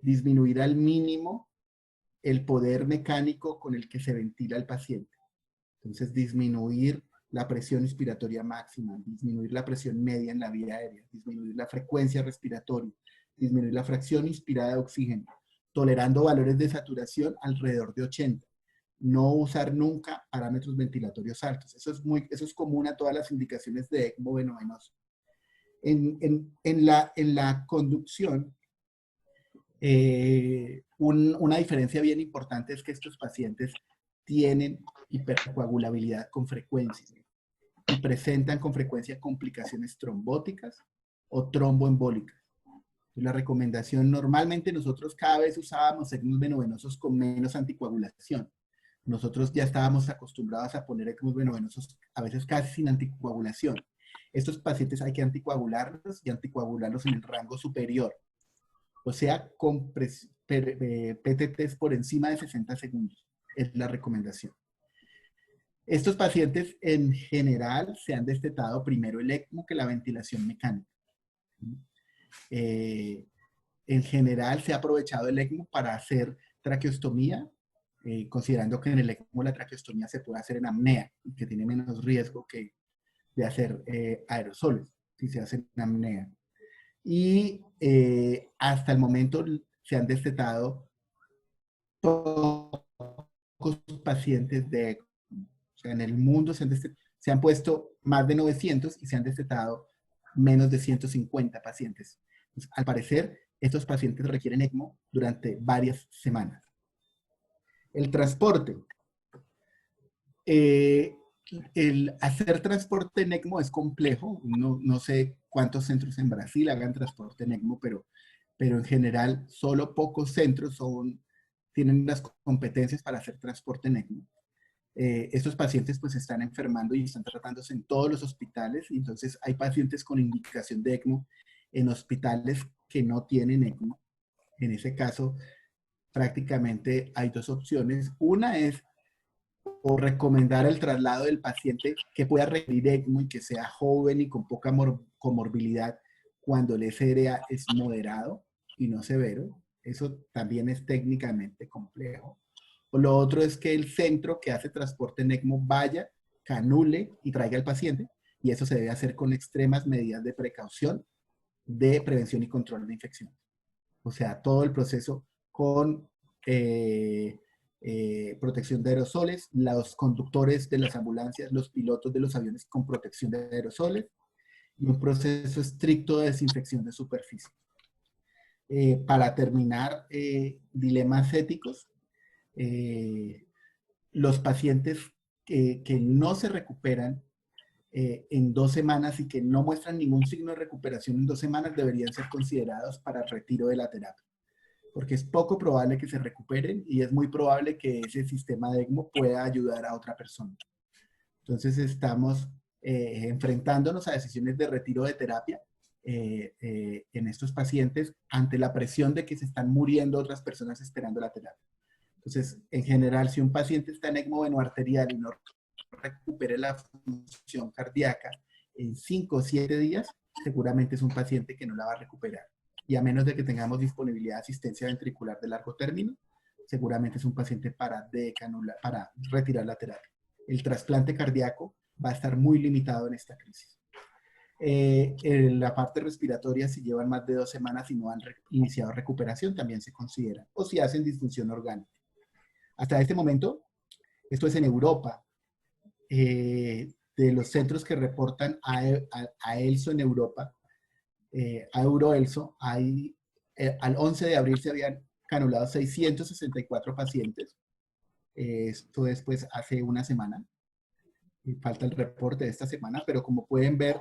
disminuir al mínimo el poder mecánico con el que se ventila el paciente. Entonces, disminuir la presión inspiratoria máxima, disminuir la presión media en la vía aérea, disminuir la frecuencia respiratoria, disminuir la fracción inspirada de oxígeno, tolerando valores de saturación alrededor de 80. No usar nunca parámetros ventilatorios altos. Eso es común a todas las indicaciones de ECMO venovenoso. En la conducción, una diferencia bien importante es que estos pacientes tienen hipercoagulabilidad con frecuencia y presentan con frecuencia complicaciones trombóticas o tromboembólicas. La recomendación, normalmente nosotros cada vez usábamos ECMOs venovenosos con menos anticoagulación. Nosotros ya estábamos acostumbrados a poner ECMOs venovenosos a veces casi sin anticoagulación. Estos pacientes hay que anticoagularlos y anticoagularlos en el rango superior. O sea, con PTTs por encima de 60 segundos. Es la recomendación. Estos pacientes en general se han destetado primero el ECMO que la ventilación mecánica. En general se ha aprovechado el ECMO para hacer traqueostomía, considerando que en el ECMO la traqueostomía se puede hacer en apnea, que tiene menos riesgo que de hacer aerosoles, si se hace en apnea. Y hasta el momento se han destetado pocos pacientes de ECMO. O sea, en el mundo se han puesto más de 900 y se han destetado menos de 150 pacientes. Entonces, al parecer, estos pacientes requieren ECMO durante varias semanas. El transporte. El hacer transporte en ECMO es complejo. No sé cuántos centros en Brasil hagan transporte en ECMO, pero en general solo pocos centros tienen las competencias para hacer transporte en ECMO. Estos pacientes pues están enfermando y están tratándose en todos los hospitales, y entonces hay pacientes con indicación de ECMO en hospitales que no tienen ECMO. En ese caso, prácticamente hay dos opciones. Una es o recomendar el traslado del paciente que pueda requerir ECMO y que sea joven y con poca comorbilidad cuando el SRA es moderado y no severo. Eso también es técnicamente complejo. O lo otro es que el centro que hace transporte en ECMO vaya, canule y traiga al paciente, y eso se debe hacer con extremas medidas de precaución, de prevención y control de infección. O sea, todo el proceso con protección de aerosoles, los conductores de las ambulancias, los pilotos de los aviones con protección de aerosoles, y un proceso estricto de desinfección de superficie. Para terminar, dilemas éticos. Los pacientes que no se recuperan en 2 semanas y que no muestran ningún signo de recuperación en 2 semanas deberían ser considerados para retiro de la terapia, porque es poco probable que se recuperen y es muy probable que ese sistema de ECMO pueda ayudar a otra persona. Entonces estamos enfrentándonos a decisiones de retiro de terapia en estos pacientes ante la presión de que se están muriendo otras personas esperando la terapia. Entonces, en general, si un paciente está en ECMO venoarterial y no recupere la función cardíaca en 5 o 7 días, seguramente es un paciente que no la va a recuperar. Y a menos de que tengamos disponibilidad de asistencia ventricular de largo término, seguramente es un paciente para retirar la terapia. El trasplante cardíaco va a estar muy limitado en esta crisis. En la parte respiratoria, si llevan más de 2 semanas y no han iniciado recuperación, también se considera, o si hacen disfunción orgánica. Hasta este momento, esto es en Europa, de los centros que reportan a ELSO en Europa, a EuroELSO, al 11 de abril se habían canulado 664 pacientes. Esto es pues hace una semana. Falta el reporte de esta semana, pero como pueden ver,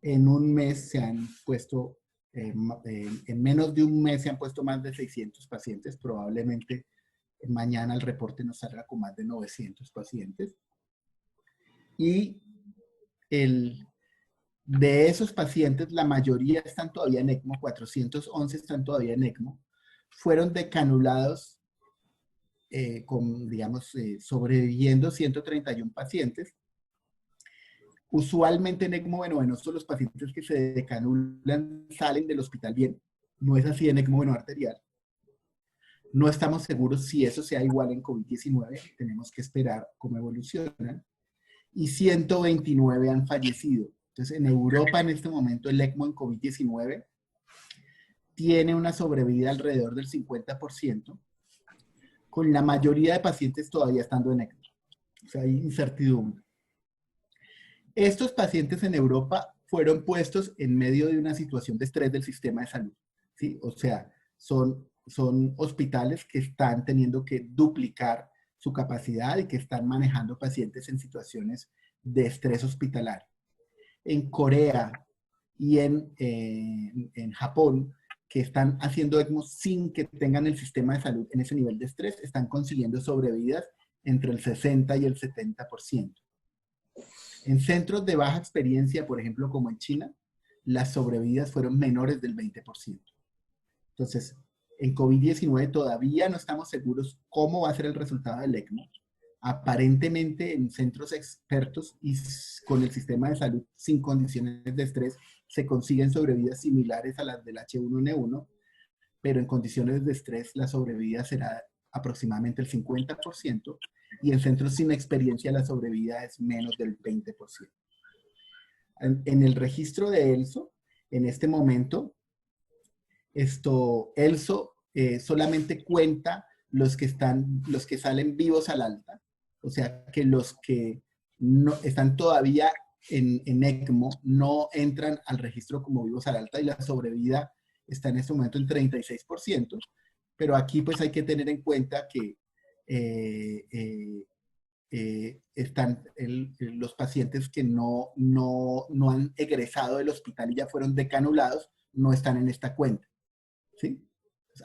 en un mes se han puesto, en menos de un mes se han puesto más de 600 pacientes. Probablemente mañana el reporte nos salga con más de 900 pacientes. Y de esos pacientes, la mayoría están todavía en ECMO, 411 están todavía en ECMO. Fueron decanulados, sobreviviendo 131 pacientes. Usualmente en ECMO venoso los pacientes que se decanulan salen del hospital bien. No es así en ECMO venoarterial. No estamos seguros si eso sea igual en COVID-19. Tenemos que esperar cómo evolucionan. Y 129 han fallecido. Entonces, en Europa en este momento el ECMO en COVID-19 tiene una sobrevida alrededor del 50%, con la mayoría de pacientes todavía estando en ECMO. O sea, hay incertidumbre. Estos pacientes en Europa fueron puestos en medio de una situación de estrés del sistema de salud, ¿sí? O sea, son hospitales que están teniendo que duplicar su capacidad y que están manejando pacientes en situaciones de estrés hospitalario. En Corea y en Japón, que están haciendo ECMO sin que tengan el sistema de salud en ese nivel de estrés, están consiguiendo sobrevidas entre el 60 y el 70%. En centros de baja experiencia, por ejemplo, como en China, las sobrevidas fueron menores del 20%. Entonces, en COVID-19 todavía no estamos seguros cómo va a ser el resultado del ECMO. Aparentemente, en centros expertos y con el sistema de salud sin condiciones de estrés, se consiguen sobrevidas similares a las del H1N1, pero en condiciones de estrés la sobrevida será aproximadamente el 50%, y en centros sin experiencia la sobrevida es menos del 20%. En el registro de ELSO, en este momento, ELSO solamente cuenta los que salen vivos al alta, o sea que los que no están todavía en ECMO no entran al registro como vivos al alta, y la sobrevida está en este momento en 36%, pero aquí pues hay que tener en cuenta que están los pacientes que no han egresado del hospital y ya fueron decanulados, no están en esta cuenta, ¿sí?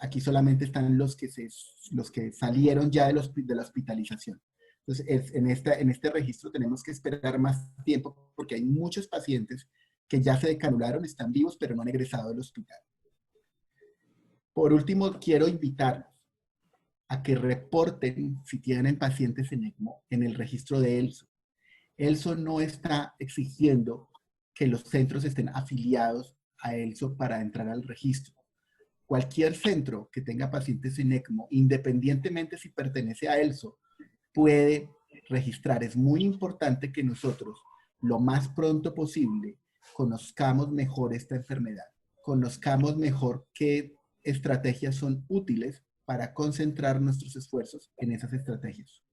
Aquí solamente están los que salieron ya de la hospitalización. Entonces, en este registro tenemos que esperar más tiempo porque hay muchos pacientes que ya se decanularon, están vivos, pero no han egresado del hospital. Por último, quiero invitarlos a que reporten si tienen pacientes en ECMO en el registro de ELSO. ELSO no está exigiendo que los centros estén afiliados a ELSO para entrar al registro. Cualquier centro que tenga pacientes en ECMO, independientemente si pertenece a ELSO, puede registrar. Es muy importante que nosotros, lo más pronto posible, conozcamos mejor esta enfermedad, conozcamos mejor qué estrategias son útiles para concentrar nuestros esfuerzos en esas estrategias.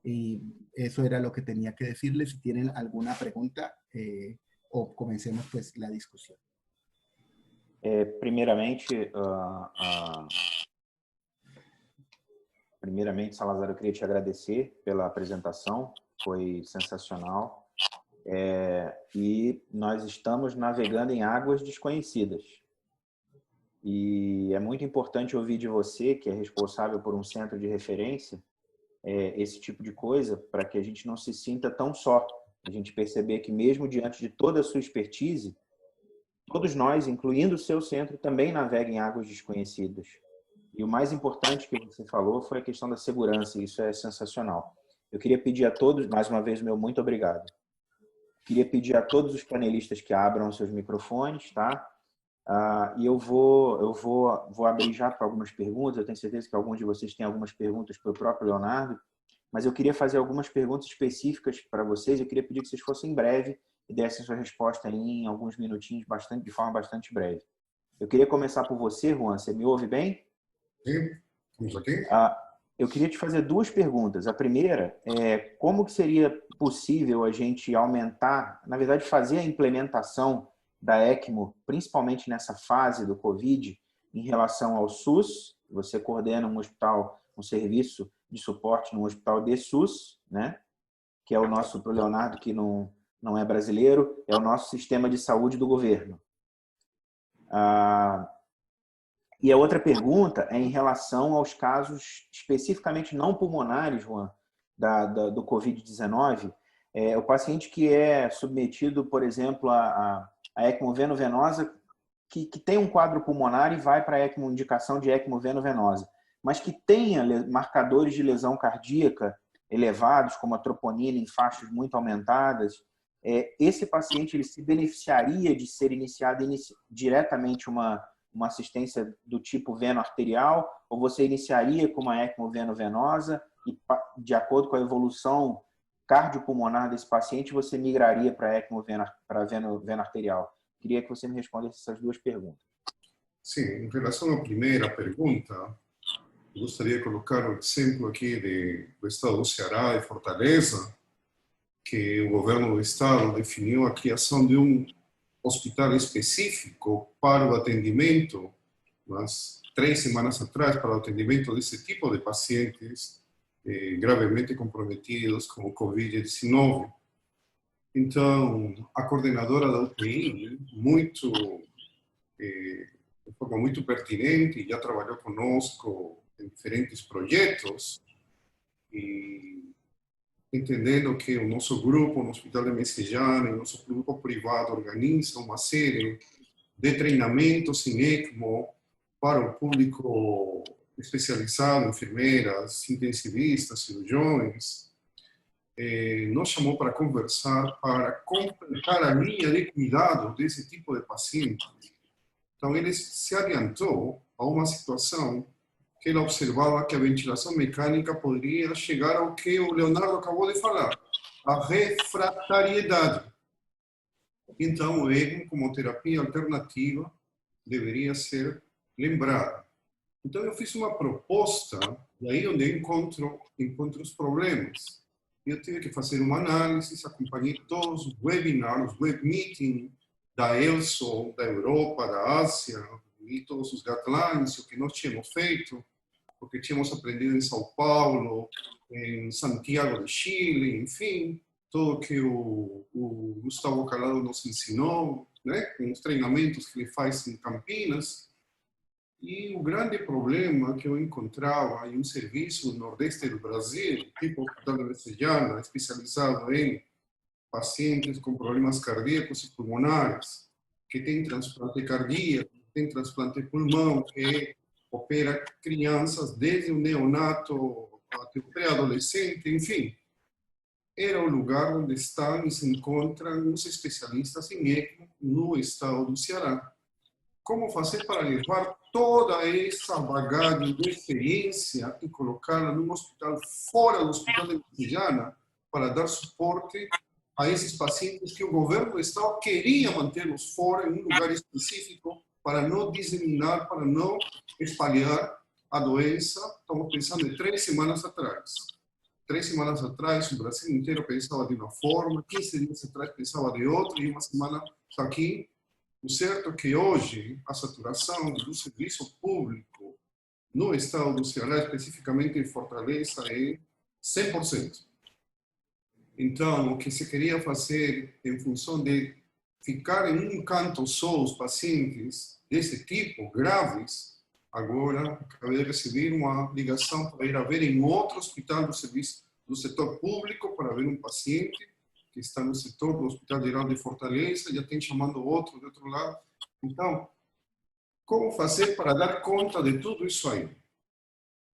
Y eso era lo que tenía que decirles. Si tienen alguna pregunta, o comencemos pues la discusión. Primeiramente, Salazar, eu queria te agradecer pela apresentação, foi sensacional. E nós estamos navegando em águas desconhecidas. E é muito importante ouvir de você, que é responsável por um centro de referência, esse tipo de coisa, para que a gente não se sinta tão só. A gente perceber que mesmo diante de toda a sua expertise, todos nós, incluindo o seu centro, também navegam em águas desconhecidas. E o mais importante que você falou foi a questão da segurança, e isso é sensacional. Eu queria pedir a todos, mais uma vez, meu muito obrigado. Queria pedir a todos os panelistas que abram seus microfones, tá? E eu vou abrir já para algumas perguntas. Eu tenho certeza que alguns de vocês têm algumas perguntas para o próprio Leonardo, mas eu queria fazer algumas perguntas específicas para vocês. Eu queria pedir que vocês fossem breve e dessem sua resposta em alguns minutinhos, de forma bastante breve. Eu queria começar por você, Juan. Você me ouve bem? Sim, estamos aqui. Eu queria te fazer duas perguntas. A primeira é como que seria possível a gente aumentar, na verdade, fazer a implementação da ECMO, principalmente nessa fase do Covid, em relação ao SUS. Você coordena um serviço de suporte no hospital de SUS, né? Que é o nosso, para o Leonardo, que não é brasileiro, é o nosso sistema de saúde do governo. E a outra pergunta é em relação aos casos especificamente não pulmonares, Juan, do Covid-19. O paciente que é submetido, por exemplo, a ECMO veno-venosa, que tem um quadro pulmonar e vai para a indicação de ECMO veno-venosa, mas que tenha marcadores de lesão cardíaca elevados, como a troponina em faixas muito aumentadas, esse paciente ele se beneficiaria de ser iniciado diretamente uma assistência do tipo veno arterial, ou você iniciaria com uma ECMO veno-venosa e, de acordo com a evolução cardiopulmonar desse paciente, você migraria para a ECMO veno arterial? Queria que você me respondesse essas duas perguntas. Sim, em relação à primeira pergunta, eu gostaria de colocar o exemplo aqui do estado do Ceará e Fortaleza, que o governo do estado definiu a criação de um hospital específico para o atendimento, umas 3 semanas atrás, para o atendimento desse tipo de pacientes gravemente comprometidos com o Covid-19. Então, a coordenadora da UTI, de forma muito pertinente, já trabalhou conosco em diferentes projetos, e entendendo que o nosso grupo no Hospital de Messejana, o nosso grupo privado, organiza uma série de treinamentos em ECMO para o público especializado, enfermeiras, intensivistas, cirurgiões, nos chamou para conversar, para completar a linha de cuidado desse tipo de paciente. Então, ele se adiantou a uma situação que ele observava que a ventilação mecânica poderia chegar ao que o Leonardo acabou de falar, a refratariedade. Então, o ECMO, como terapia alternativa, deveria ser lembrado. Então, eu fiz uma proposta, e aí onde eu encontro os problemas. Eu tive que fazer uma análise, acompanhei todos os webinars, os web meetings da ELSO, da Europa, da Ásia, e todos os guidelines, o que nós tínhamos feito, porque tínhamos aprendido em São Paulo, em Santiago de Chile, enfim, tudo que o Gustavo Calado nos ensinou, né, com os treinamentos que ele faz em Campinas. E o grande problema que eu encontrava em um serviço no Nordeste do Brasil, tipo Hospital de Messejana, especializado em pacientes com problemas cardíacos e pulmonares, que tem transplante cardíaco, tem transplante de pulmão, que opera crianças desde o neonato até o pré-adolescente, enfim. Era o lugar onde estão e se encontram os especialistas em ECMO no estado do Ceará. Como fazer para levar toda essa bagagem de experiência e colocá-la num hospital fora do Hospital de Messejana para dar suporte a esses pacientes que o governo do estado queria mantê-los fora em um lugar específico para não disseminar, para não espalhar a doença. Estamos pensando em 3 semanas atrás. 3 semanas atrás, o Brasil inteiro pensava de uma forma, 15 dias atrás pensava de outra, e uma semana está aqui. O certo é que hoje a saturação do serviço público no estado do Ceará, especificamente em Fortaleza, é 100%. Então, o que se queria fazer em função de ficar em um canto só os pacientes desse tipo, graves, agora acabei de receber uma ligação para ir a ver em outro hospital do serviço do setor público, para ver um paciente que está no setor do Hospital Geral de Fortaleza, já tem chamando outro de outro lado. Então, como fazer para dar conta de tudo isso aí?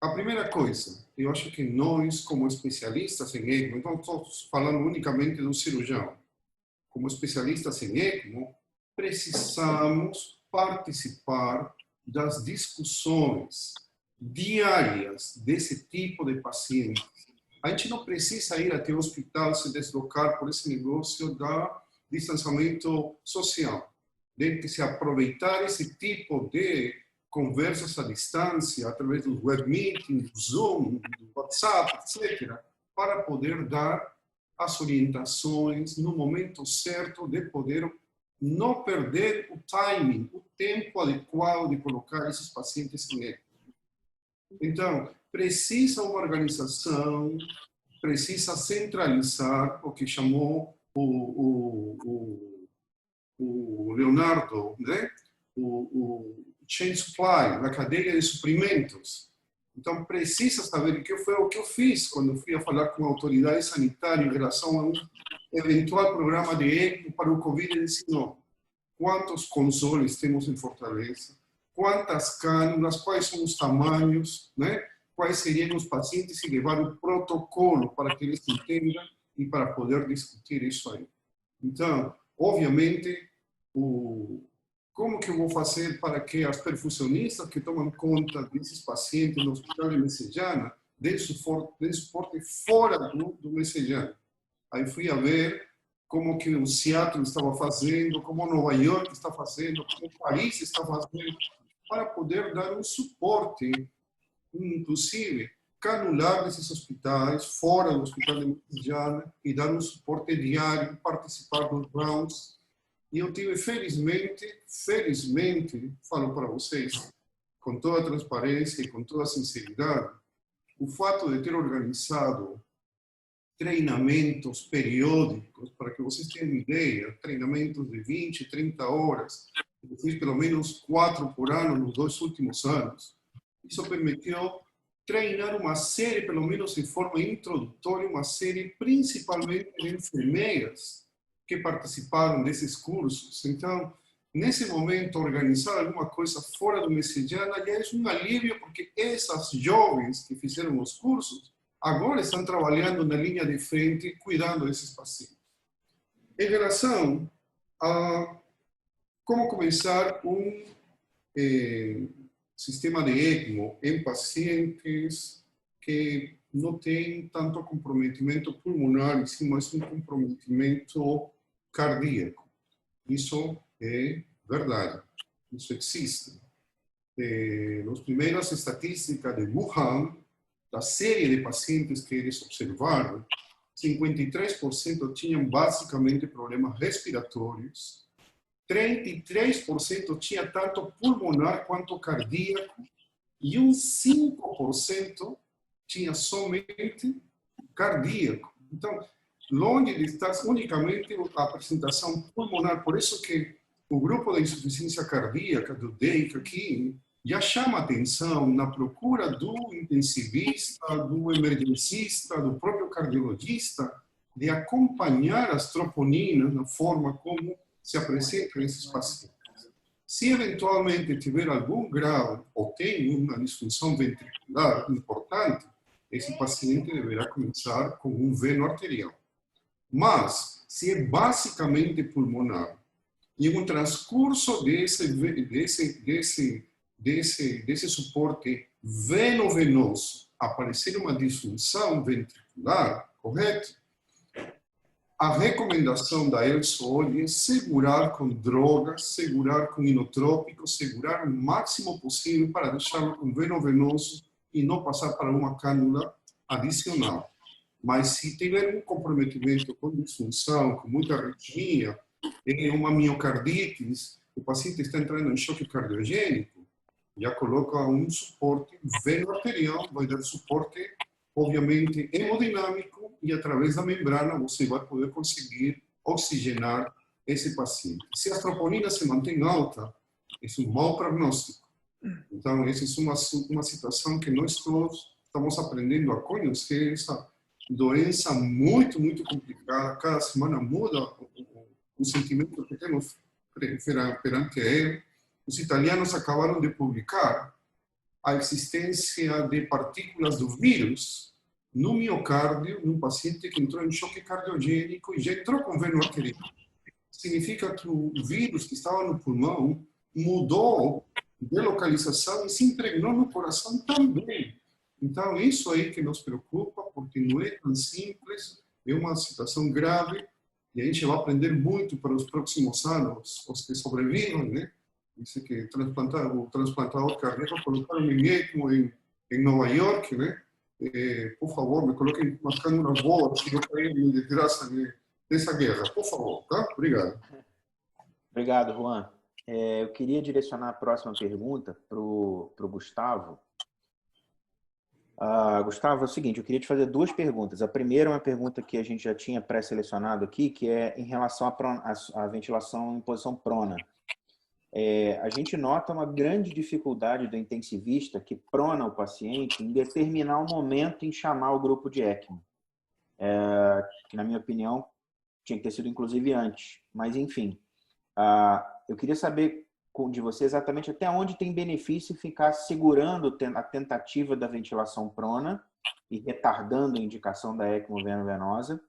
A primeira coisa, eu acho que nós, como especialistas em ECMO, então estou falando unicamente do cirurgião, como especialistas em ECMO, precisamos participar das discussões diárias desse tipo de paciente. A gente não precisa ir até o hospital se deslocar por esse negócio da distanciamento social. Tem que se aproveitar esse tipo de conversas à distância, através do web meeting, do Zoom, do WhatsApp, etc., para poder dar as orientações no momento certo de poder não perder o timing, o tempo adequado de colocar esses pacientes em ECMO. Então, precisa uma organização, precisa centralizar o que chamou o Leonardo, né? o chain supply, na cadeia de suprimentos. Então, precisa saber o que foi o que eu fiz quando fui a falar com a autoridade sanitária em relação a um eventual programa de ECMO para o Covid-19. Quantos consoles temos em Fortaleza? Quantas cânulas? Quais são os tamanhos? Né? Quais seriam os pacientes e levar o protocolo para que eles entendam e para poder discutir isso aí. Então, obviamente, como que eu vou fazer para que as perfusionistas que tomam conta desses pacientes no Hospital de Messejana deem suporte fora do Messejana? Aí fui a ver como que o Seattle estava fazendo, como Nova York está fazendo, como Paris está fazendo, para poder dar um suporte, inclusive canular desses hospitais, fora do Hospital de Messejana, e dar um suporte diário, participar dos rounds. E eu tive, felizmente, falo para vocês, com toda a transparência e com toda a sinceridade, o fato de ter organizado treinamentos periódicos, para que vocês tenham ideia, treinamentos de 20, 30 horas, eu fiz pelo menos 4 por ano nos 2 últimos anos. Isso permitiu treinar uma série, pelo menos em forma introdutória, uma série principalmente de enfermeiras que participaram desses cursos. Então, nesse momento, organizar alguma coisa fora do Messejana já é um alívio, porque essas jovens que fizeram os cursos agora estão trabalhando na linha de frente, cuidando desses pacientes. Em relação a como começar um sistema de ECMO em pacientes que não têm tanto comprometimento pulmonar, mas um comprometimento cardíaco. Isso é verdade, isso existe. Nas primeiras estatísticas de Wuhan, da série de pacientes que eles observaram, 53% tinham basicamente problemas respiratórios, 33% tinha tanto pulmonar quanto cardíaco, e 5% tinha somente cardíaco. Então, longe de estar unicamente a apresentação pulmonar, por isso que o grupo de insuficiência cardíaca do DEIC aqui já chama atenção na procura do intensivista, do emergencista, do próprio cardiologista, de acompanhar as troponinas na forma como se apresentam esses pacientes. Se eventualmente tiver algum grau ou tem uma disfunção ventricular importante, esse paciente deverá começar com um veno arterial. Mas, se é basicamente pulmonar, e no transcurso desse suporte veno-venoso aparecer uma disfunção ventricular, correto? A recomendação da ELSOL é segurar com drogas, segurar com inotrópicos, segurar o máximo possível para deixá-lo com veno-venoso e não passar para uma cânula adicional. Mas se tiver um comprometimento com disfunção, com muita arritmia, uma miocardite, o paciente está entrando em choque cardiogênico, já coloca um suporte veno-arterial, vai dar suporte, obviamente, hemodinâmico, e através da membrana você vai poder conseguir oxigenar esse paciente. Se a troponina se mantém alta, é um mau prognóstico. Então, essa é uma situação que nós todos estamos aprendendo a conhecer, essa doença muito, muito complicada. Cada semana muda o sentimento que temos perante ele. Os italianos acabaram de publicar a existência de partículas do vírus no miocárdio, num paciente que entrou em choque cardiogênico e já entrou com veno arterial. Significa que o vírus que estava no pulmão mudou de localização e se impregnou no coração também. Então, isso aí que nos preocupa, porque não é tão simples, é uma situação grave, e a gente vai aprender muito para os próximos anos, os que sobrevivem, né? Dice que o transplantador cardíaco colocaram em ECMO em Nova York, né? Por favor, me coloquem umas cânulas boas, que eu caí de desgraça dessa guerra. Por favor, tá? Obrigado. Obrigado, Juan. Eu queria direcionar a próxima pergunta para o Gustavo. Gustavo, é o seguinte, eu queria te fazer duas perguntas. A primeira é uma pergunta que a gente já tinha pré-selecionado aqui, que é em relação à ventilação em posição prona. A gente nota uma grande dificuldade do intensivista que prona o paciente em determinar o momento em chamar o grupo de ECMO. Que, na minha opinião, tinha que ter sido inclusive antes. Mas, enfim, eu queria saber de você exatamente até onde tem benefício ficar segurando a tentativa da ventilação prona e retardando a indicação da ECMO veno-venosa.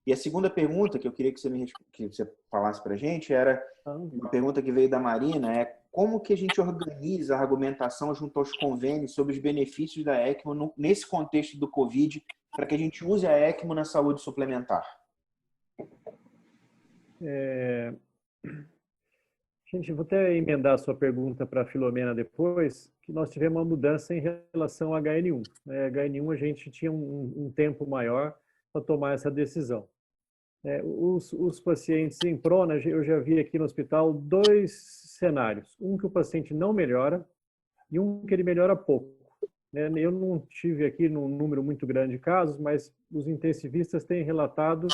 E a segunda pergunta que eu queria que você falasse para a gente era uma pergunta que veio da Marina, como que a gente organiza a argumentação junto aos convênios sobre os benefícios da ECMO nesse contexto do Covid, para que a gente use a ECMO na saúde suplementar? Gente, vou até emendar a sua pergunta para a Filomena depois, que nós tivemos uma mudança em relação ao HN1. HN1 a gente tinha um tempo maior para tomar essa decisão. Os pacientes em prona, eu já vi aqui no hospital dois cenários. Um que o paciente não melhora e um que ele melhora pouco. Eu não tive aqui num número muito grande de casos, mas os intensivistas têm relatado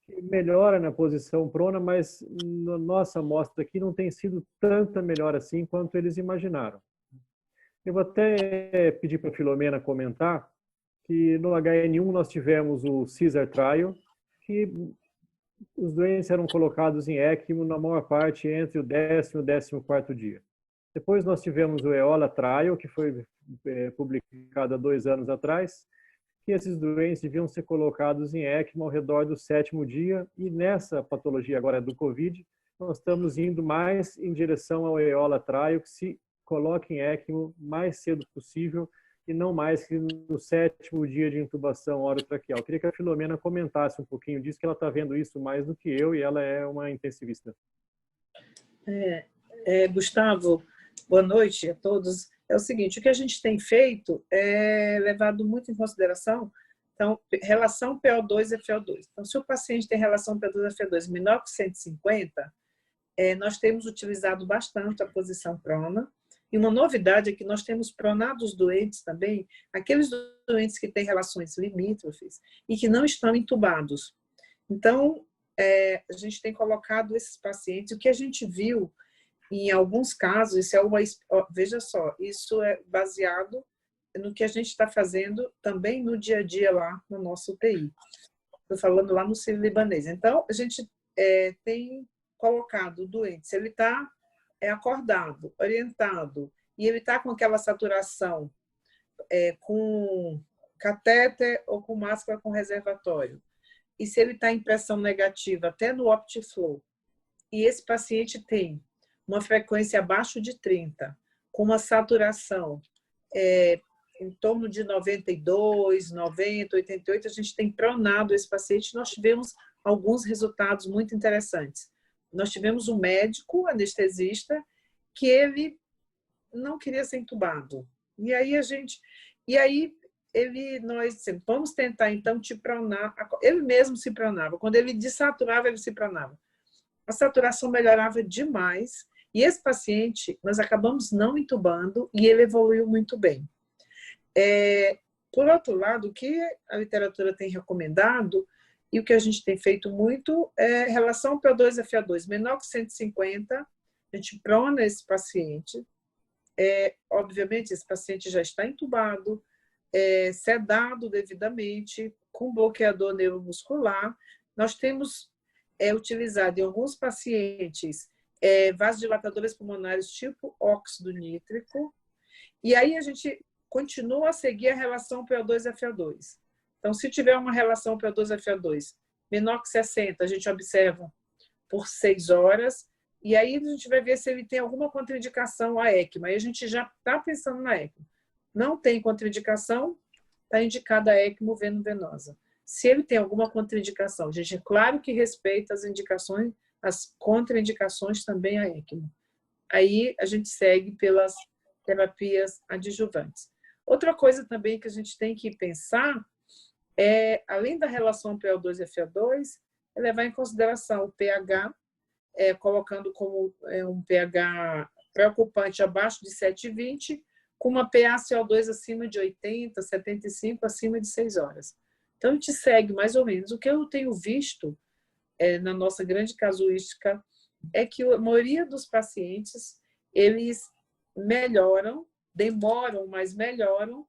que melhora na posição prona, mas na nossa amostra aqui não tem sido tanta melhora assim quanto eles imaginaram. Eu vou até pedir para a Filomena comentar que no HN1 nós tivemos o Caesar Trial, que os doentes eram colocados em ECMO na maior parte entre o 10º e o 14º dia. Depois nós tivemos o EOLA Trial, que foi publicado há 2 anos atrás, que esses doentes deviam ser colocados em ECMO ao redor do 7º dia, e nessa patologia agora do Covid, nós estamos indo mais em direção ao EOLA Trial, que se coloque em ECMO mais cedo possível, e não mais que no 7º dia de intubação orotraqueal. Eu queria que a Filomena comentasse um pouquinho disso, que ela está vendo isso mais do que eu, e ela é uma intensivista. Gustavo, boa noite a todos. É o seguinte, o que a gente tem feito é levado muito em consideração, então, relação PO2 e FO2. Então, se o paciente tem relação PO2 e FO2 menor que 150, nós temos utilizado bastante a posição prona. E uma novidade é que nós temos pronado os doentes também, aqueles doentes que têm relações limítrofes e que não estão intubados. Então, a gente tem colocado esses pacientes. O que a gente viu em alguns casos, veja só, isso é baseado no que a gente está fazendo também no dia a dia lá no nosso UTI. Estou falando lá no Sírio-Libanês. Então, a gente tem colocado o doente, se ele está acordado, orientado, e ele está com aquela saturação com catéter ou com máscara com reservatório, e se ele está em pressão negativa, até no OptiFlow, e esse paciente tem uma frequência abaixo de 30, com uma saturação em torno de 92, 90, 88, a gente tem pronado esse paciente. Nós tivemos alguns resultados muito interessantes. Nós tivemos um médico anestesista que ele não queria ser entubado. E aí nós dissemos, vamos tentar então te pronar. Ele mesmo se pronava. Quando ele desaturava, ele se pronava. A saturação melhorava demais. E esse paciente, nós acabamos não entubando e ele evoluiu muito bem. Por outro lado, o que a literatura tem recomendado e o que a gente tem feito muito é relação PO2-FA2 menor que 150, a gente prona esse paciente. Obviamente, esse paciente já está entubado, sedado devidamente, com bloqueador neuromuscular. Nós temos utilizado em alguns pacientes vasodilatadores pulmonares tipo óxido nítrico, e aí a gente continua a seguir a relação PO2-FA2. Então, se tiver uma relação PO2-FA2 menor que 60, a gente observa por 6 horas, e aí a gente vai ver se ele tem alguma contraindicação à ECMO. Aí a gente já está pensando na ECMO. Não tem contraindicação, está indicada a ECMO veno-venosa. Se ele tem alguma contraindicação, a gente, claro que respeita as indicações, as contraindicações também à ECMO. Aí a gente segue pelas terapias adjuvantes. Outra coisa também que a gente tem que pensar além da relação PO2-FA2, é levar em consideração o pH, colocando como um pH preocupante abaixo de 7,20, com uma PaCO2 acima de 80, 75, acima de 6 horas. Então, a gente segue mais ou menos. O que eu tenho visto na nossa grande casuística é que a maioria dos pacientes, eles melhoram, demoram, mas melhoram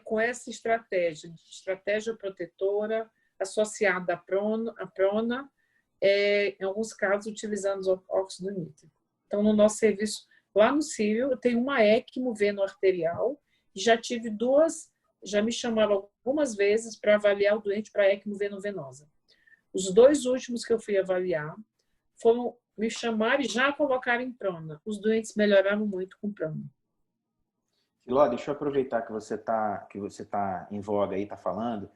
com essa estratégia protetora associada à prona, em alguns casos utilizando óxido nítrico. Então, no nosso serviço, lá no Sírio, eu tenho uma ECMO veno-arterial e já me chamaram algumas vezes para avaliar o doente para ECMO veno-venosa. Os 2 últimos que eu fui avaliar foram me chamar e já colocar em prona. Os doentes melhoraram muito com prona. Filó, deixa eu aproveitar que você tá em voga aí, tá falando.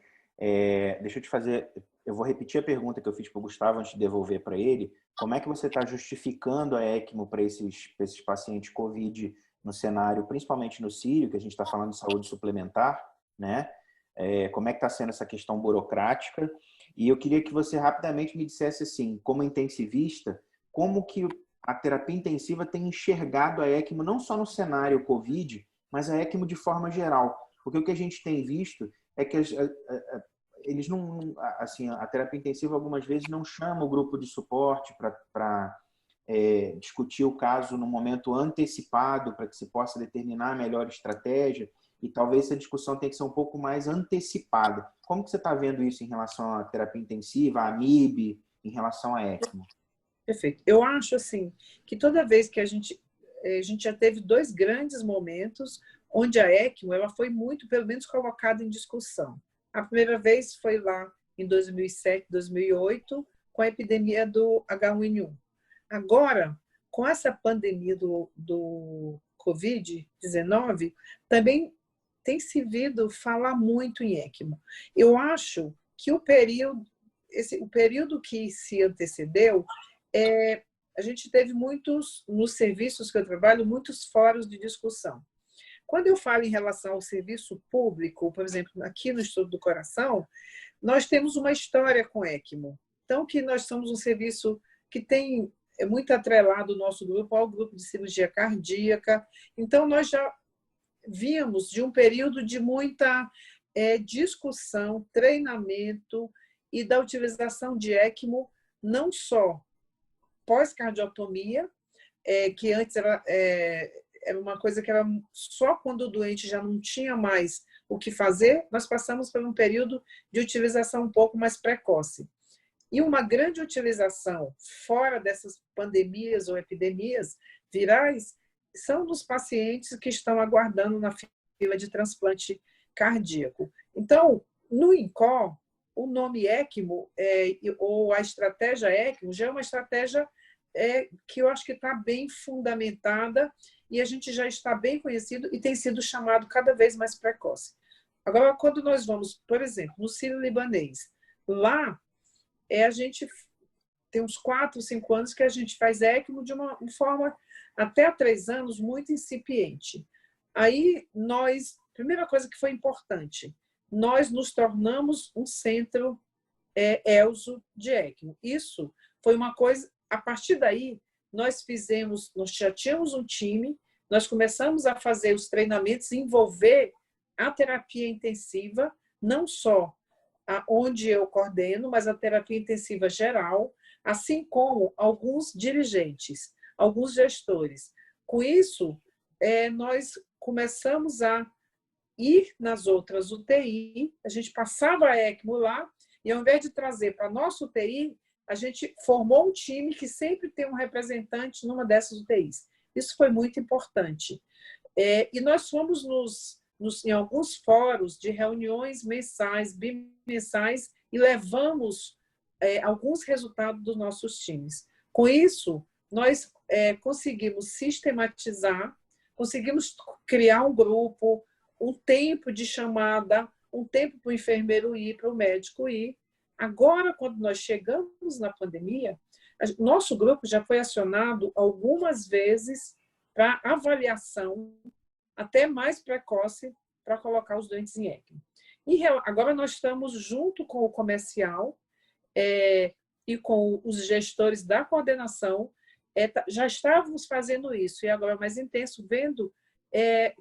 Deixa eu te fazer... Eu vou repetir a pergunta que eu fiz para o Gustavo antes de devolver para ele. Como é que você está justificando a ECMO para esses pacientes COVID no cenário, principalmente no Sírio, que a gente está falando de saúde suplementar, né? Como é que está sendo essa questão burocrática? E eu queria que você rapidamente me dissesse assim, como intensivista, como que a terapia intensiva tem enxergado a ECMO não só no cenário COVID, mas a ECMO de forma geral. Porque o que a gente tem visto é que eles não, assim, a terapia intensiva algumas vezes não chama o grupo de suporte para discutir o caso no momento antecipado, para que se possa determinar a melhor estratégia, e talvez essa discussão tenha que ser um pouco mais antecipada. Como que você está vendo isso em relação à terapia intensiva, à MIB, em relação à ECMO? Perfeito. Eu acho assim que toda vez que a gente já teve 2 grandes momentos onde a ECMO ela foi muito, pelo menos, colocada em discussão. A primeira vez foi lá em 2007, 2008, com a epidemia do H1N1. Agora, com essa pandemia do Covid-19, também tem se visto falar muito em ECMO. Eu acho que o período que se antecedeu, a gente teve muitos, nos serviços que eu trabalho, muitos fóruns de discussão. Quando eu falo em relação ao serviço público, por exemplo, aqui no Estudo do Coração, nós temos uma história com ECMO. Então, que nós somos um serviço que tem muito atrelado o nosso grupo ao grupo de cirurgia cardíaca. Então, nós já vimos de um período de muita discussão, treinamento e da utilização de ECMO, não só pós-cardiotomia, que antes era uma coisa que era só quando o doente já não tinha mais o que fazer, nós passamos por um período de utilização um pouco mais precoce. E uma grande utilização fora dessas pandemias ou epidemias virais são dos pacientes que estão aguardando na fila de transplante cardíaco. Então, no INCOR, o nome ECMO ou a estratégia ECMO já é uma estratégia que eu acho que está bem fundamentada e a gente já está bem conhecido e tem sido chamado cada vez mais precoce. Agora, quando nós vamos, por exemplo, no Sírio-Libanês, lá a gente tem uns 4, 5 anos que a gente faz ECMO de uma forma, até há 3 anos, muito incipiente. Aí, primeira coisa que foi importante, nós nos tornamos um centro ELSO de ECMO. Isso foi uma coisa, a partir daí, nós já tínhamos um time, nós começamos a fazer os treinamentos, envolver a terapia intensiva, não só onde eu coordeno, mas a terapia intensiva geral, assim como alguns dirigentes, alguns gestores. Com isso, nós começamos a ir nas outras UTI, a gente passava a ECMO lá, e ao invés de trazer para a nossa UTI, a gente formou um time que sempre tem um representante numa dessas UTIs. Isso foi muito importante. E nós fomos em alguns fóruns de reuniões mensais, bimensais, e levamos alguns resultados dos nossos times. Com isso, nós conseguimos sistematizar, conseguimos criar um grupo, um tempo de chamada, um tempo para o enfermeiro ir, para o médico ir. Agora, quando nós chegamos na pandemia, nosso grupo já foi acionado algumas vezes para avaliação até mais precoce para colocar os doentes em ECMO. E agora nós estamos junto com o comercial e com os gestores da coordenação, já estávamos fazendo isso, e agora mais intenso, vendo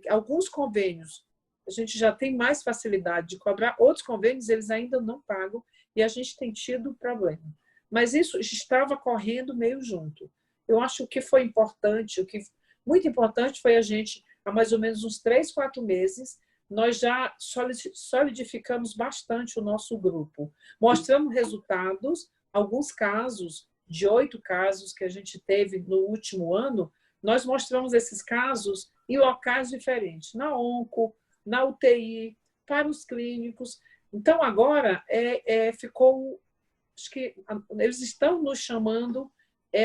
alguns convênios. A gente já tem mais facilidade de cobrar, outros convênios eles ainda não pagam, e a gente tem tido problema. Mas isso estava correndo meio junto. Eu acho que foi importante, muito importante foi a gente, há mais ou menos uns 3, 4 meses, nós já solidificamos bastante o nosso grupo. Mostramos resultados, alguns casos, de 8 casos que a gente teve no último ano, nós mostramos esses casos em locais diferentes, na onco, na UTI, para os clínicos. Então, agora, ficou... Acho que eles estão nos chamando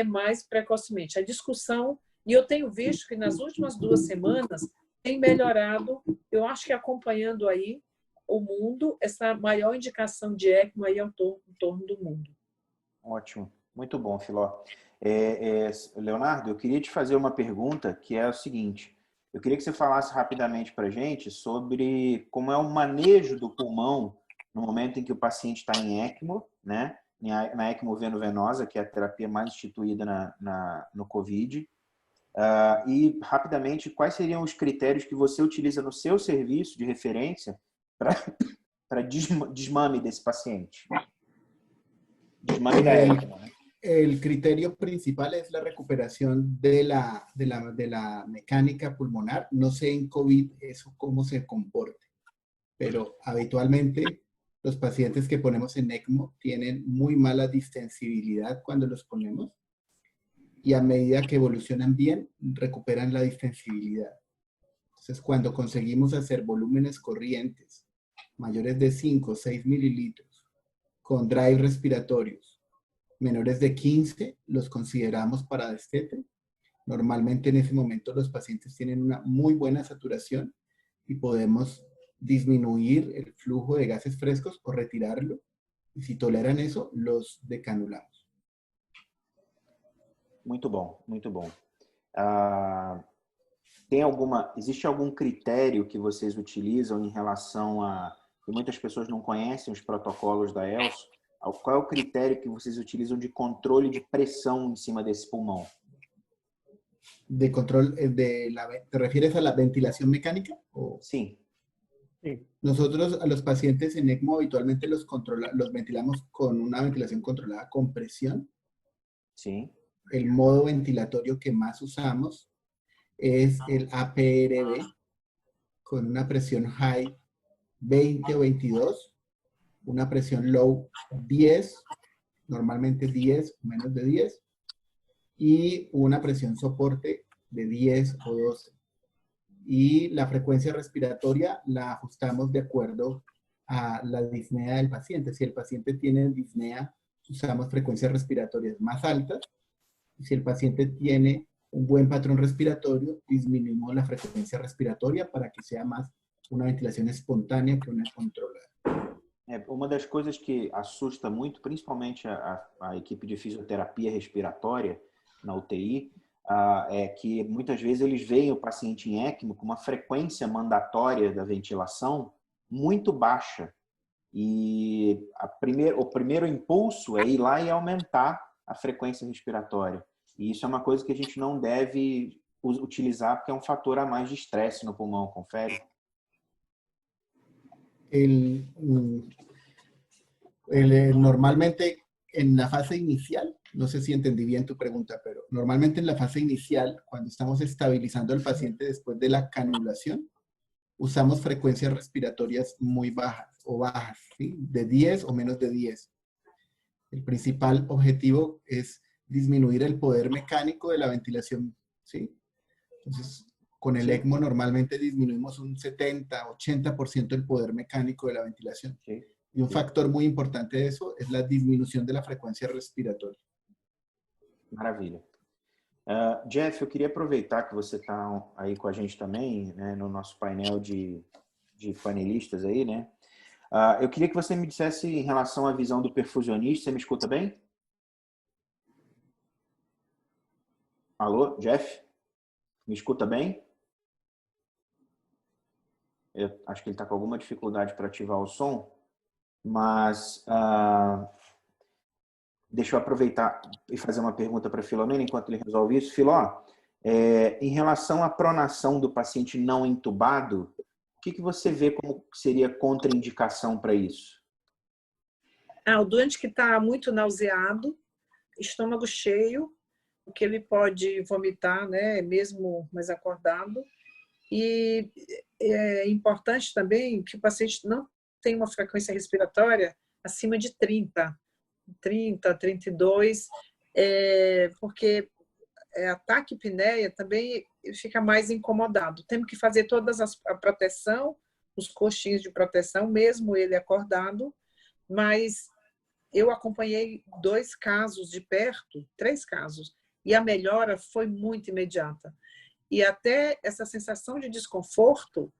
mais precocemente. A discussão, e eu tenho visto que nas últimas 2 semanas tem melhorado, eu acho que acompanhando aí o mundo, essa maior indicação de ECMO aí em torno do mundo. Ótimo, muito bom, Filó. Leonardo, eu queria te fazer uma pergunta que é o seguinte, eu queria que você falasse rapidamente para a gente sobre como é o manejo do pulmão no momento em que o paciente está em ECMO, né? Na ECMO veno-venosa, que é a terapia mais instituída no COVID. E, rapidamente, quais seriam os critérios que você utiliza no seu serviço de referência para desmame desse paciente? Desmame da ECMO, né? El criterio principal es la recuperación de la mecánica pulmonar. No sé en COVID eso cómo se comporte, pero habitualmente los pacientes que ponemos en ECMO tienen muy mala distensibilidad cuando los ponemos y a medida que evolucionan bien, recuperan la distensibilidad. Entonces, cuando conseguimos hacer volúmenes corrientes mayores de 5 o 6 mililitros con drive respiratorios menores de 15, los consideramos para destete. Normalmente en ese momento los pacientes tienen una muy buena saturación y podemos disminuir el flujo de gases frescos o retirarlo. Y si toleran eso, los decanulamos. Muito bom, muito bom. Existe algum critério que vocês utilizam em relação a... que muitas pessoas não conhecem os protocolos da ELSO? Qual é o critério que vocês utilizam de controle de pressão em cima desse pulmão? ¿De control te refieres a la ventilación mecánica? Sí. Sí. Nosotros a los pacientes en ECMO habitualmente los ventilamos con una ventilación controlada con presión. Sí. el modo ventilatorio que más usamos es el APRB con una presión high 20 o 22, una presión low 10, normalmente 10 o menos de 10, y una presión soporte de 10 o 12. Y la frecuencia respiratoria la ajustamos de acuerdo a la disnea del paciente. Si el paciente tiene disnea, usamos frecuencias respiratorias más altas. Y si el paciente tiene un buen patrón respiratorio, disminuimos la frecuencia respiratoria para que sea más una ventilação espontânea que uma controlada. Uma das coisas que assusta muito, principalmente a equipe de fisioterapia respiratória na UTI, é que muitas vezes eles veem o paciente em ECMO com uma frequência mandatória da ventilação muito baixa. E o primeiro impulso é ir lá e aumentar a frequência respiratória. E isso é uma coisa que a gente não deve utilizar porque é um fator a mais de estresse no pulmão, confere? Normalmente en la fase inicial, no sé si entendí bien tu pregunta, pero normalmente en la fase inicial, cuando estamos estabilizando al paciente después de la canulación, usamos frecuencias respiratorias muy bajas o bajas, ¿sí? De 10 o menos de 10. El principal objetivo es disminuir el poder mecánico de la ventilación, ¿sí? Entonces, con el ECMO normalmente disminuimos un 70-80% el poder mecánico de la ventilación. Sí. Y un factor muy importante de eso es la disminución de la frecuencia respiratoria. Maravilha. Jeff, eu queria aproveitar que você está aí com a gente também, né, no nosso painel de panelistas aí, né? Eu queria que você me dissesse em relação à visão do perfusionista. Você me escuta bem? Alô, Jeff? Me escuta bem? Eu acho que ele está com alguma dificuldade para ativar o som, mas deixa eu aproveitar e fazer uma pergunta para a Filomena enquanto ele resolve isso. Filó, em relação à pronação do paciente não entubado, o que você vê como seria contraindicação para isso? O doente que está muito nauseado, estômago cheio, o que ele pode vomitar, né, mesmo mais acordado. E é importante também que o paciente não tenha uma frequência respiratória acima de 30, 32, porque a taquipneia também fica mais incomodado. Temos que fazer todas a proteção, os coxinhos de proteção, mesmo ele acordado, mas eu acompanhei 2 casos de perto, 3 casos, e a melhora foi muito imediata. E até essa sensação de desconforto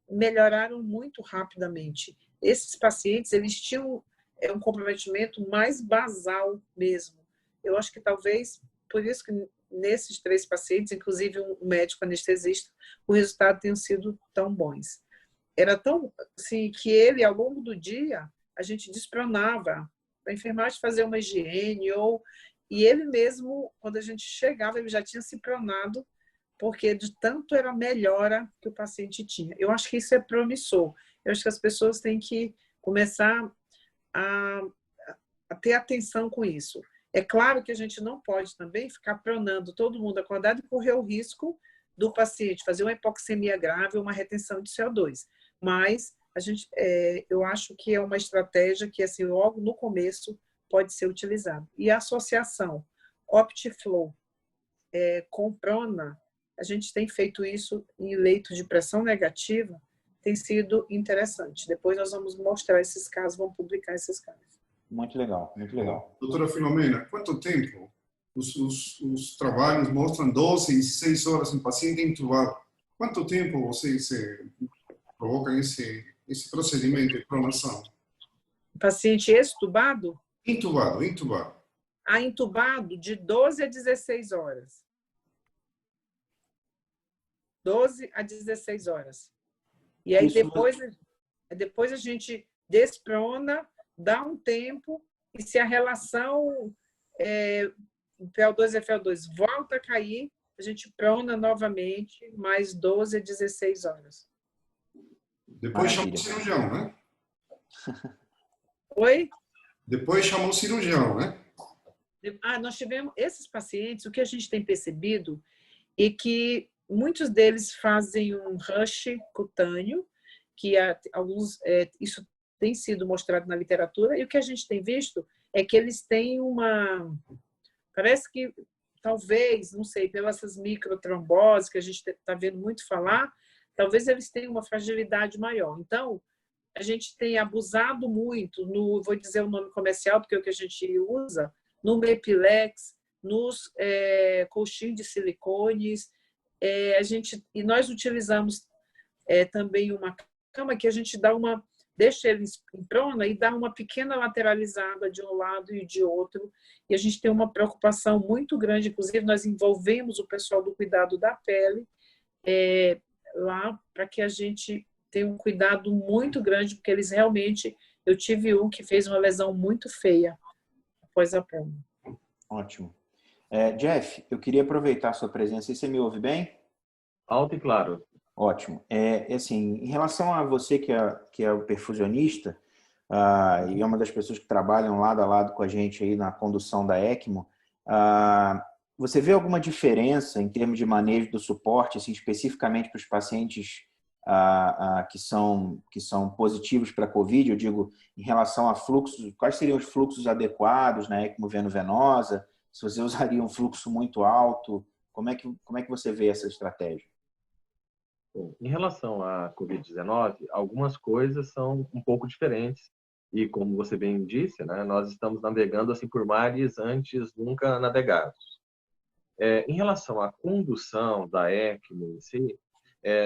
melhoraram muito rapidamente. Esses pacientes, eles tinham um comprometimento mais basal mesmo. Eu acho que talvez, por isso que nesses 3 pacientes, inclusive um médico anestesista, o resultado tenha sido tão bons. Era tão assim, que ele, ao longo do dia, a gente despronava a enfermagem fazer uma higiene, e ele mesmo, quando a gente chegava, ele já tinha se pronado, porque de tanto era a melhora que o paciente tinha. Eu acho que isso é promissor. Eu acho que as pessoas têm que começar a ter atenção com isso. É claro que a gente não pode também ficar pronando todo mundo acordado e correr o risco do paciente fazer uma hipoxemia grave ou uma retenção de CO2. Mas eu acho que é uma estratégia que, assim, logo no começo pode ser utilizada. E a associação OptiFlow com prona, a gente tem feito isso em leito de pressão negativa, tem sido interessante. Depois nós vamos mostrar esses casos, vamos publicar esses casos. Muito legal, muito legal. Doutora Filomena, quanto tempo os trabalhos mostram 12 e 16 horas em paciente entubado? Quanto tempo vocês provocam esse procedimento de pronação? Paciente extubado? Entubado. Entubado de 12 a 16 horas. 12 a 16 horas. E aí depois a gente desprona, dá um tempo, e se a relação PO2 e FO2 volta a cair, a gente prona novamente mais 12 a 16 horas. Depois chama o cirurgião, né? Oi? Depois chama o cirurgião, né? Nós tivemos esses pacientes, o que a gente tem percebido é que muitos deles fazem um rush cutâneo, que isso tem sido mostrado na literatura, e o que a gente tem visto é que eles têm parece que, talvez, não sei, pelas essas microtromboses que a gente está vendo muito falar, talvez eles tenham uma fragilidade maior. Então, a gente tem abusado muito, vou dizer o nome comercial, porque é o que a gente usa, no Mepilex, nos colchinhos de silicones, e nós utilizamos também uma cama que a gente deixa ele em prona e dá uma pequena lateralizada de um lado e de outro. E a gente tem uma preocupação muito grande, inclusive nós envolvemos o pessoal do cuidado da pele lá para que a gente tenha um cuidado muito grande, porque eles realmente... Eu tive um que fez uma lesão muito feia após a prona. Ótimo. Jeff, eu queria aproveitar a sua presença. Você me ouve bem? Alto e claro. Ótimo. Assim, em relação a você que é o perfusionista e é uma das pessoas que trabalham lado a lado com a gente aí na condução da ECMO, você vê alguma diferença em termos de manejo do suporte, assim, especificamente para os pacientes que são positivos para a COVID? Eu digo, em relação a fluxos, quais seriam os fluxos adequados na ECMO veno-venosa? Se você usaria um fluxo muito alto, como é que você vê essa estratégia? Bom, em relação à Covid-19, algumas coisas são um pouco diferentes. E como você bem disse, né, nós estamos navegando assim por mares antes nunca navegados. Em relação à condução da ECMO em si,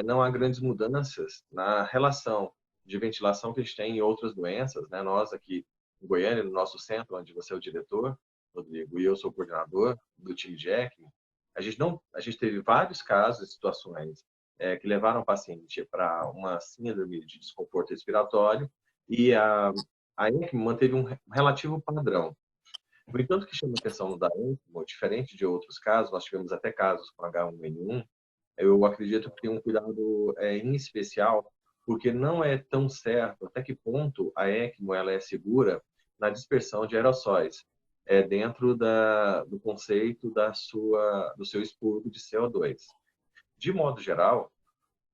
não há grandes mudanças na relação de ventilação que a gente tem em outras doenças, né? Nós aqui em Goiânia, no nosso centro, onde você é o diretor, Rodrigo, e eu sou o coordenador do time de ECMO, a gente teve vários casos e situações que levaram o paciente para uma síndrome de desconforto respiratório e a ECMO manteve um relativo padrão. No entanto, o que chama atenção da ECMO, diferente de outros casos, nós tivemos até casos com H1N1, eu acredito que tem um cuidado em especial, porque não é tão certo até que ponto a ECMO ela é segura na dispersão de aerossóis, dentro do conceito do seu expurgo de CO2. De modo geral,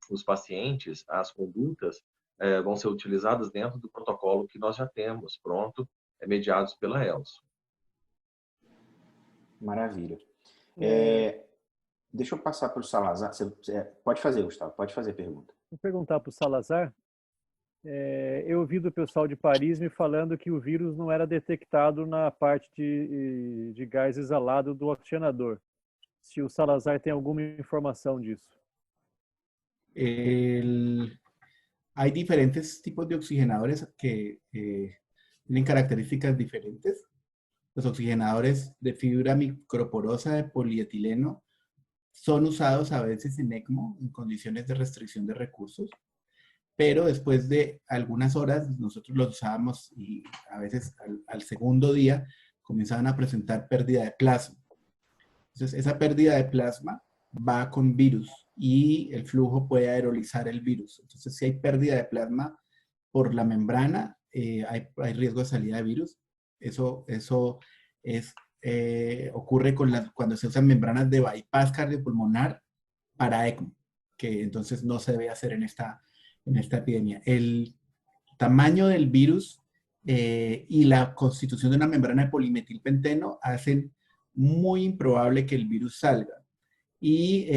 os pacientes, as condutas vão ser utilizadas dentro do protocolo que nós já temos pronto, mediados pela ELSO. Maravilha. Deixa eu passar para o Salazar. Pode fazer, Gustavo, pode fazer a pergunta. Vou perguntar para o Salazar. Eu ouvi do pessoal de Paris me falando que o vírus não era detectado na parte de gás exalado do oxigenador. Se o Salazar tem alguma informação disso. Hay diferentes tipos de oxigenadores que tienen características diferentes. Los oxigenadores de fibra microporosa de polietileno son usados a veces en ECMO en condiciones de restricción de recursos, pero después de algunas horas nosotros los usábamos y a veces al segundo día comenzaban a presentar pérdida de plasma. Entonces esa pérdida de plasma va con virus y el flujo puede aerolizar el virus. Entonces si hay pérdida de plasma por la membrana, hay riesgo de salida de virus. Eso ocurre cuando se usan membranas de bypass cardiopulmonar para ECMO, que entonces no se debe hacer en esta epidemia. El tamaño del virus y la constitución de una membrana de polimetilpenteno hacen muy improbable que el virus salga. Y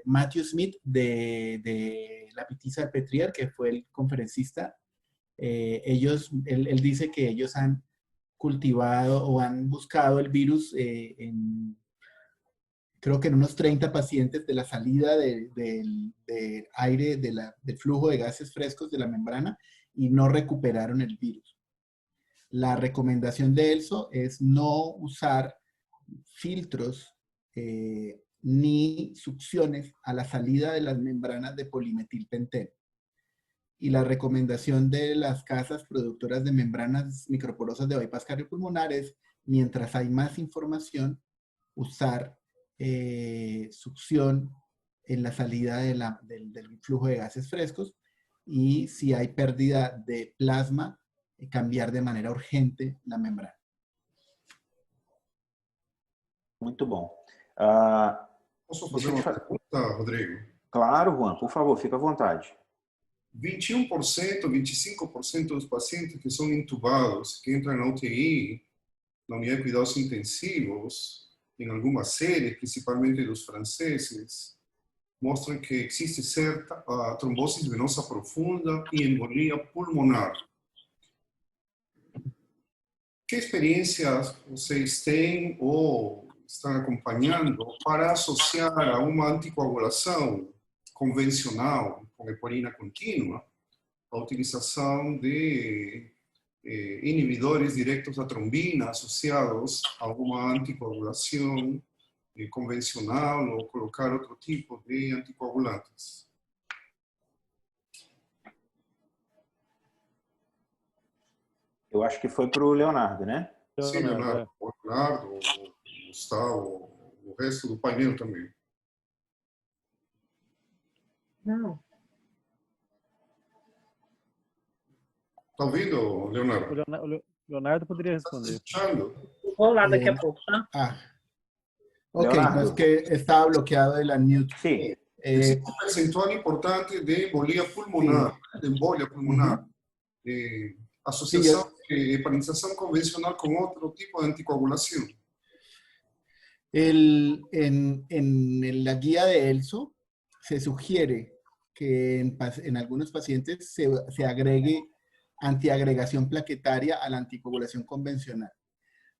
Matthew Smith de la Pitiza de Petrier, que fue el conferencista, él dice que ellos han cultivado o han buscado el virus creo que en unos 30 pacientes de la salida del aire, del flujo de gases frescos de la membrana, y no recuperaron el virus. La recomendación de ELSO es no usar filtros ni succiones a la salida de las membranas de polimetilpenteno. Y la recomendación de las casas productoras de membranas microporosas de bypass cardiopulmonar es, mientras hay más información, usar succión en la salida del flujo de gases frescos, y si hay pérdida de plasma, cambiar de manera urgente la membrana. Muito bom. Posso fazer uma pergunta, Rodrigo? Claro, Juan, por favor, fica à vontade. 21%, 25% dos pacientes que são intubados, que entram na UTI, na unidade de cuidados intensivos, em algumas séries, principalmente dos franceses, mostram que existe certa trombose venosa profunda e embolia pulmonar. Que experiências vocês têm ou estão acompanhando para associar a uma anticoagulação convencional, com heparina contínua, a utilização de inibidores diretos da trombina associados a uma anticoagulação convencional ou colocar outro tipo de anticoagulantes? Eu acho que foi para o Leonardo, né? Sim, Leonardo, o Gustavo, o resto do painel também. Não. Está ouvindo, Leonardo? O Leonardo poderia responder. Vou lá daqui a pouco, tá? Ok, Leonardo. no es que estaba bloqueado el unmute. Sí. Existe un percentual importante de embolia pulmonar, de embolia pulmonar. Asociación de heparización convencional con otro tipo de anticoagulación. En la guía de ELSO se sugiere que en algunos pacientes se agregue antiagregación plaquetaria a la anticoagulación convencional.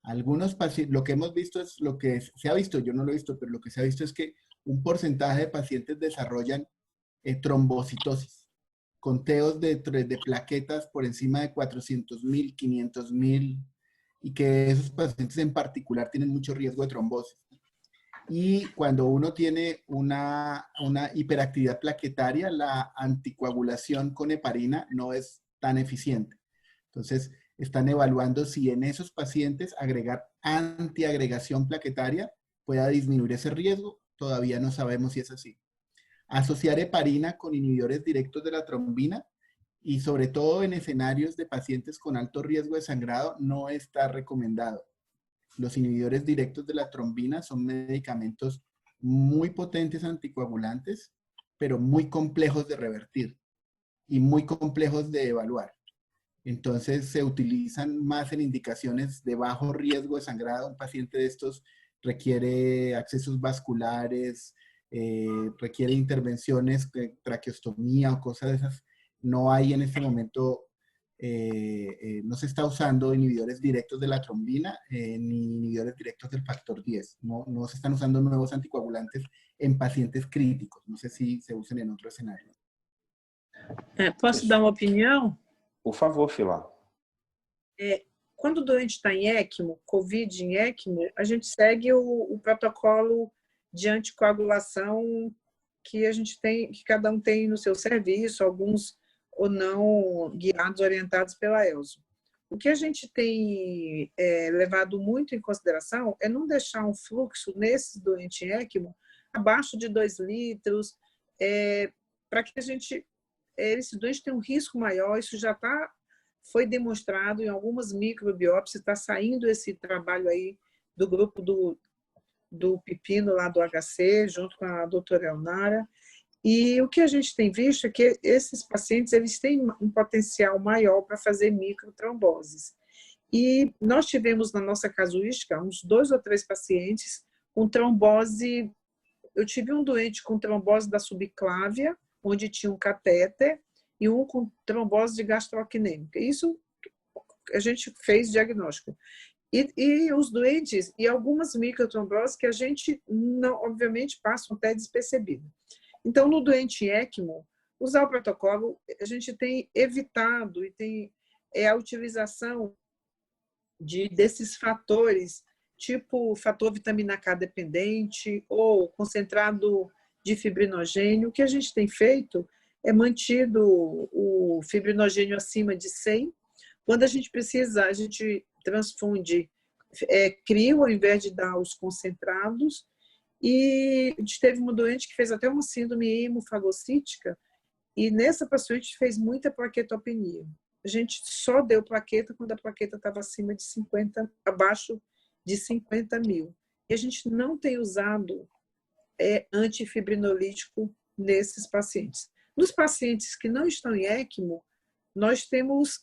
Algunos pacientes, lo que hemos visto es lo que se ha visto, yo no lo he visto, pero lo que se ha visto es que un porcentaje de pacientes desarrollan trombocitosis, conteos de plaquetas por encima de 400.000, 500.000, y que esos pacientes en particular tienen mucho riesgo de trombosis. Y cuando uno tiene una hiperactividad plaquetaria, la anticoagulación con heparina no es tan eficiente. Entonces, están evaluando si en esos pacientes agregar antiagregación plaquetaria pueda disminuir ese riesgo. Todavía no sabemos si es así. Asociar heparina con inhibidores directos de la trombina y sobre todo en escenarios de pacientes con alto riesgo de sangrado no está recomendado. Los inhibidores directos de la trombina son medicamentos muy potentes anticoagulantes, pero muy complejos de revertir y muy complejos de evaluar. Entonces se utilizan más en indicaciones de bajo riesgo de sangrado. Un paciente de estos requiere accesos vasculares, requiere intervenciones, traqueostomía o cosas de esas. No hay en este momento, no se está usando inhibidores directos de la trombina ni inhibidores directos del factor 10. No se están usando nuevos anticoagulantes en pacientes críticos. No sé si se usan en otro escenario. Posso dar uma opinião? Por favor, Fila. Quando o doente está em ECMO, COVID em ECMO, a gente segue o protocolo de anticoagulação que a gente tem, que cada um tem no seu serviço, alguns ou não guiados, orientados pela ELSO. O que a gente tem levado muito em consideração é não deixar um fluxo nesses doentes em ECMO abaixo de 2 litros, para que esses doentes têm um risco maior. Isso já foi demonstrado em algumas microbiópsias, está saindo esse trabalho aí do grupo do Pepino, lá do HC, junto com a doutora Elnara. E o que a gente tem visto é que esses pacientes eles têm um potencial maior para fazer microtromboses. E nós tivemos na nossa casuística uns 2 ou 3 pacientes com trombose. Eu tive um doente com trombose da subclávia, onde tinha um catéter, e um com trombose de gastroacnêmica. Isso a gente fez diagnóstico. E os doentes, e algumas microtromboses que a gente, não, obviamente, passam até despercebido. Então, no doente ECMO, usar o protocolo, a gente tem evitado e tem a utilização desses fatores, tipo fator vitamina K dependente ou concentrado de fibrinogênio. O que a gente tem feito é mantido o fibrinogênio acima de 100. Quando a gente precisa, a gente transfunde crio ao invés de dar os concentrados. E a gente teve uma doente que fez até uma síndrome hemofagocítica, e nessa paciente fez muita plaquetopenia. A gente só deu plaqueta quando a plaqueta estava acima de 50, abaixo de 50 mil. E a gente não tem usado antifibrinolítico nesses pacientes. Nos pacientes que não estão em ECMO, nós temos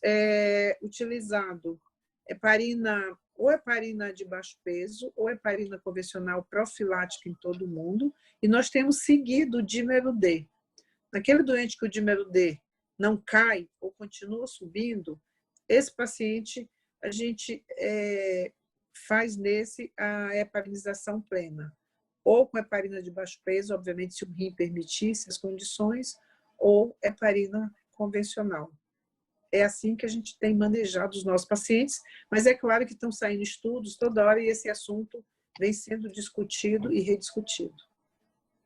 utilizado heparina, ou heparina de baixo peso, ou heparina convencional profilática em todo o mundo, e nós temos seguido o dímero D. Naquele doente que o dímero D não cai ou continua subindo, esse paciente, a gente faz nesse a heparinização plena. Ou com heparina de baixo peso, obviamente, se o rim permitisse as condições, ou heparina convencional. É assim que a gente tem manejado os nossos pacientes, mas é claro que estão saindo estudos toda hora e esse assunto vem sendo discutido e rediscutido.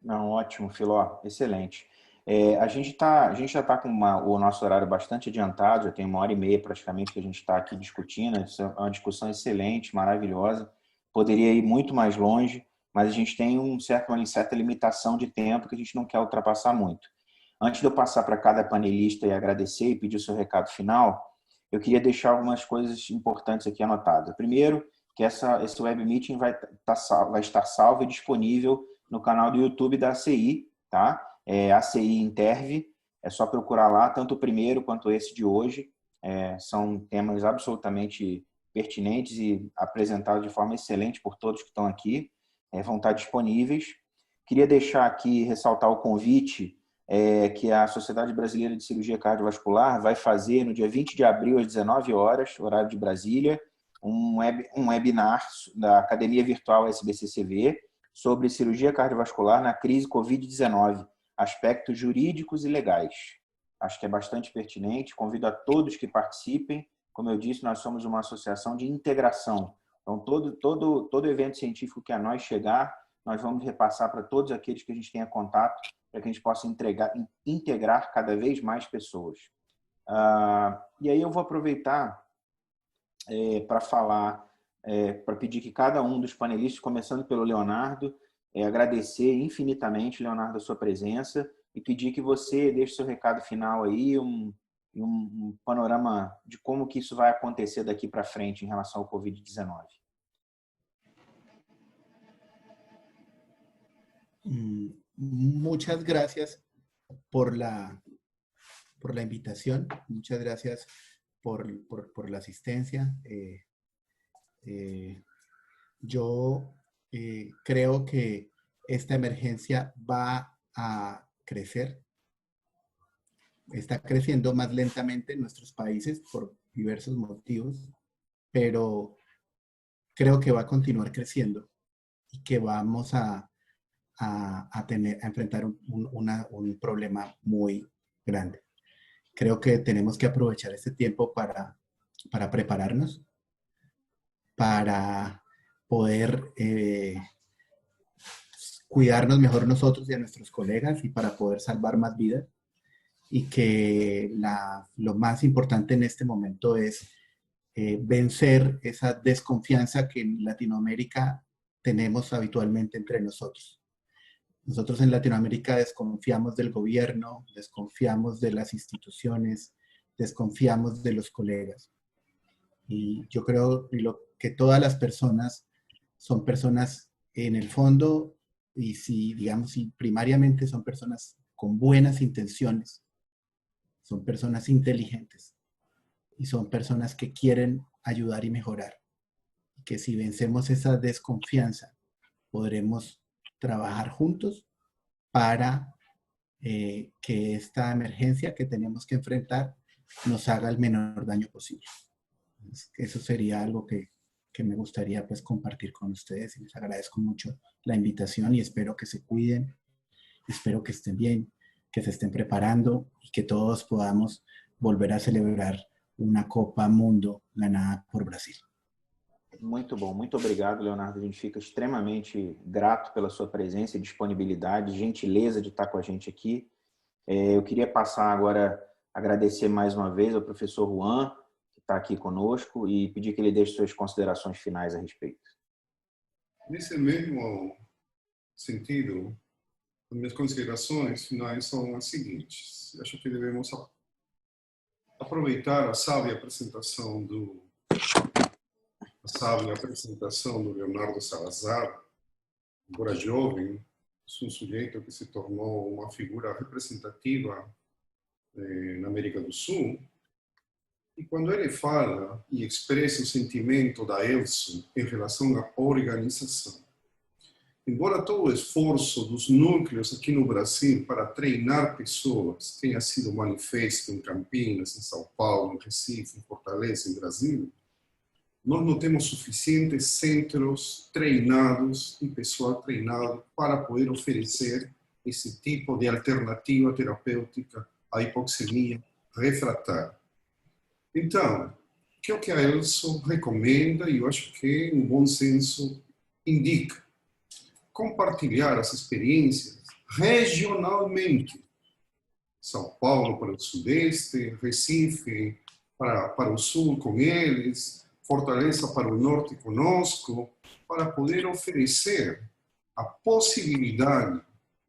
Não, ótimo, Filó, excelente. A gente já está com o nosso horário bastante adiantado, já tem 1h30 praticamente que a gente está aqui discutindo, é uma discussão excelente, maravilhosa, poderia ir muito mais longe, mas a gente tem uma certa limitação de tempo que a gente não quer ultrapassar muito. Antes de eu passar para cada panelista e agradecer e pedir o seu recado final, eu queria deixar algumas coisas importantes aqui anotadas. Primeiro, que esse web meeting vai estar salvo e disponível no canal do YouTube da ACI, tá? ACI Interv, é só procurar lá, tanto o primeiro quanto esse de hoje. São temas absolutamente pertinentes e apresentados de forma excelente por todos que estão aqui. Vão estar disponíveis. Queria deixar aqui, ressaltar o convite que a Sociedade Brasileira de Cirurgia Cardiovascular vai fazer no dia 20 de abril, às 19 horas, horário de Brasília, um webinar da Academia Virtual SBCCV sobre cirurgia cardiovascular na crise Covid-19, aspectos jurídicos e legais. Acho que é bastante pertinente, convido a todos que participem. Como eu disse, nós somos uma associação de integração. Então, todo evento científico que a nós chegar, nós vamos repassar para todos aqueles que a gente tenha contato, para que a gente possa integrar cada vez mais pessoas. E aí eu vou aproveitar para falar, para pedir que cada um dos panelistas, começando pelo Leonardo, agradecer infinitamente, Leonardo, a sua presença e pedir que você deixe seu recado final aí, um panorama de como que isso vai acontecer daqui para frente em relação ao Covid-19. Muchas gracias por la invitación, muchas gracias por la asistencia. Yo creo que esta emergencia va a crecer. Está creciendo más lentamente en nuestros países por diversos motivos, pero creo que va a continuar creciendo y que vamos a enfrentar un problema muy grande. Creo que tenemos que aprovechar este tiempo para prepararnos, para poder cuidarnos mejor nosotros y a nuestros colegas y para poder salvar más vidas. Y que lo más importante en este momento es vencer esa desconfianza que en Latinoamérica tenemos habitualmente entre nosotros. Nosotros en Latinoamérica desconfiamos del gobierno, desconfiamos de las instituciones, desconfiamos de los colegas. Y yo creo que todas las personas son personas en el fondo y si primariamente son personas con buenas intenciones, son personas inteligentes y son personas que quieren ayudar y mejorar. Y que si vencemos esa desconfianza, podremos trabajar juntos para que esta emergencia que tenemos que enfrentar nos haga el menor daño posible. Eso sería algo que me gustaría pues compartir con ustedes y les agradezco mucho la invitación y espero que se cuiden, espero que estén bien, que se estén preparando y que todos podamos volver a celebrar una Copa Mundo ganada por Brasil. Muito bom, muito obrigado, Leonardo. A gente fica extremamente grato pela sua presença e disponibilidade, gentileza de estar com a gente aqui. Eu queria passar agora, agradecer mais uma vez ao professor Juan, que está aqui conosco, e pedir que ele deixe suas considerações finais a respeito. Nesse mesmo sentido, as minhas considerações finais são as seguintes. Acho que devemos aproveitar a sábia apresentação do Leonardo Salazar agora jovem, é um sujeito que se tornou uma figura representativa na América do Sul. E quando ele fala e expressa o sentimento da Elso em relação à organização, embora todo o esforço dos núcleos aqui no Brasil para treinar pessoas tenha sido manifesto em Campinas, em São Paulo, em Recife, em Fortaleza, em Brasília, nós não temos suficientes centros treinados e pessoal treinado para poder oferecer esse tipo de alternativa terapêutica à hipoxemia refratária. Então, o que é o que a Elso recomenda, e eu acho que um bom senso indica? Compartilhar as experiências regionalmente. São Paulo para o Sudeste, Recife para o Sul com eles, Fortaleza para o Norte conosco, para poder oferecer a possibilidade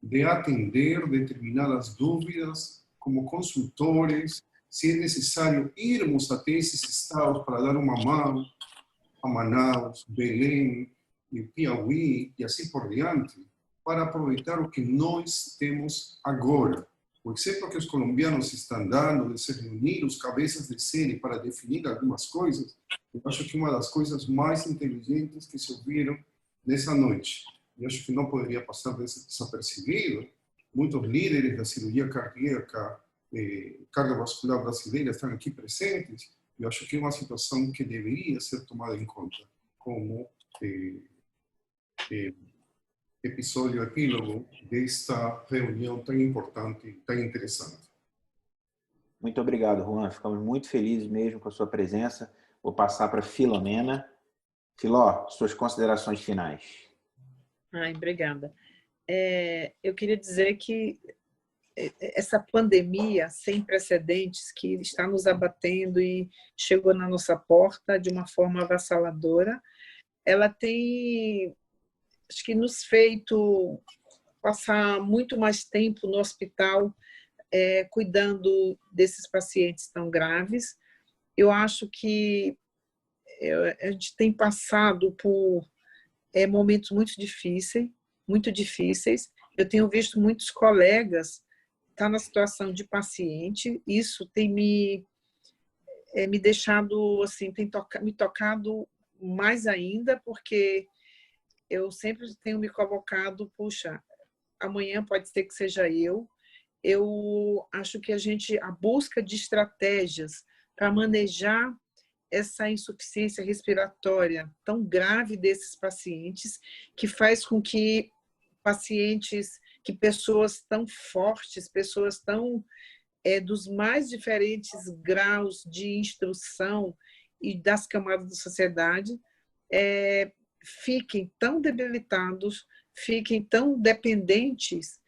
de atender determinadas dúvidas como consultores, se é necessário irmos até esses estados para dar uma mão, a Manaus, Belém, e Piauí e assim por diante, para aproveitar o que nós temos agora. O exemplo que os colombianos estão dando de se reunir os cabeças de série para definir algumas coisas, eu acho que uma das coisas mais inteligentes que se ouviram nessa noite. Eu acho que não poderia passar desapercebido. Muitos líderes da cirurgia cardíaca cardiovascular brasileira estão aqui presentes. Eu acho que é uma situação que deveria ser tomada em conta como episódio epílogo desta reunião tão importante e tão interessante. Muito obrigado, Juan. Ficamos muito felizes mesmo com a sua presença. Vou passar para a Filomena. Filó, suas considerações finais. Obrigada. Eu queria dizer que essa pandemia sem precedentes que está nos abatendo e chegou na nossa porta de uma forma avassaladora, ela tem, acho que, nos feito passar muito mais tempo no hospital cuidando desses pacientes tão graves. Eu acho que a gente tem passado por momentos muito difíceis. Eu tenho visto muitos colegas estar na situação de paciente. Isso tem me deixado assim, me tocado mais ainda, porque eu sempre tenho me colocado, puxa, amanhã pode ser que seja eu. Eu acho que a busca de estratégias para manejar essa insuficiência respiratória tão grave desses pacientes, que faz com que pessoas tão fortes, pessoas tão dos mais diferentes graus de instrução e das camadas da sociedade, fiquem tão debilitados, fiquem tão dependentes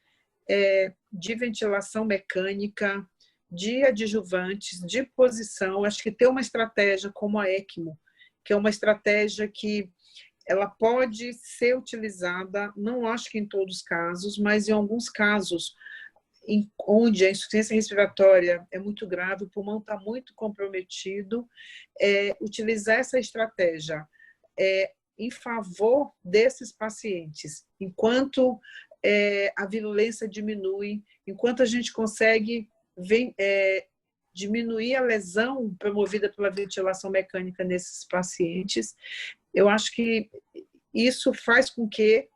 de ventilação mecânica, de adjuvantes, de posição. Acho que ter uma estratégia como a ECMO, que é uma estratégia que ela pode ser utilizada, não acho que em todos os casos, mas em alguns casos onde a insuficiência respiratória é muito grave, o pulmão está muito comprometido, utilizar essa estratégia em favor desses pacientes, enquanto a virulência diminui, enquanto a gente consegue diminuir a lesão promovida pela ventilação mecânica nesses pacientes. Eu acho que isso faz com que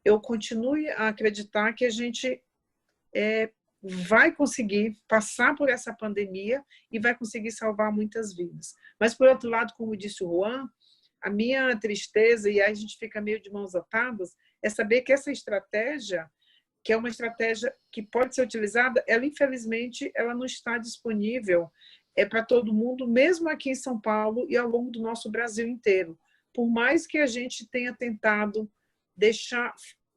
eu continue a acreditar que a gente vai conseguir passar por essa pandemia e vai conseguir salvar muitas vidas. Mas, por outro lado, como disse o Juan, a minha tristeza, e aí a gente fica meio de mãos atadas, é saber que essa estratégia, que é uma estratégia que pode ser utilizada, ela, infelizmente, ela não está disponível para todo mundo, mesmo aqui em São Paulo e ao longo do nosso Brasil inteiro. Por mais que a gente tenha tentado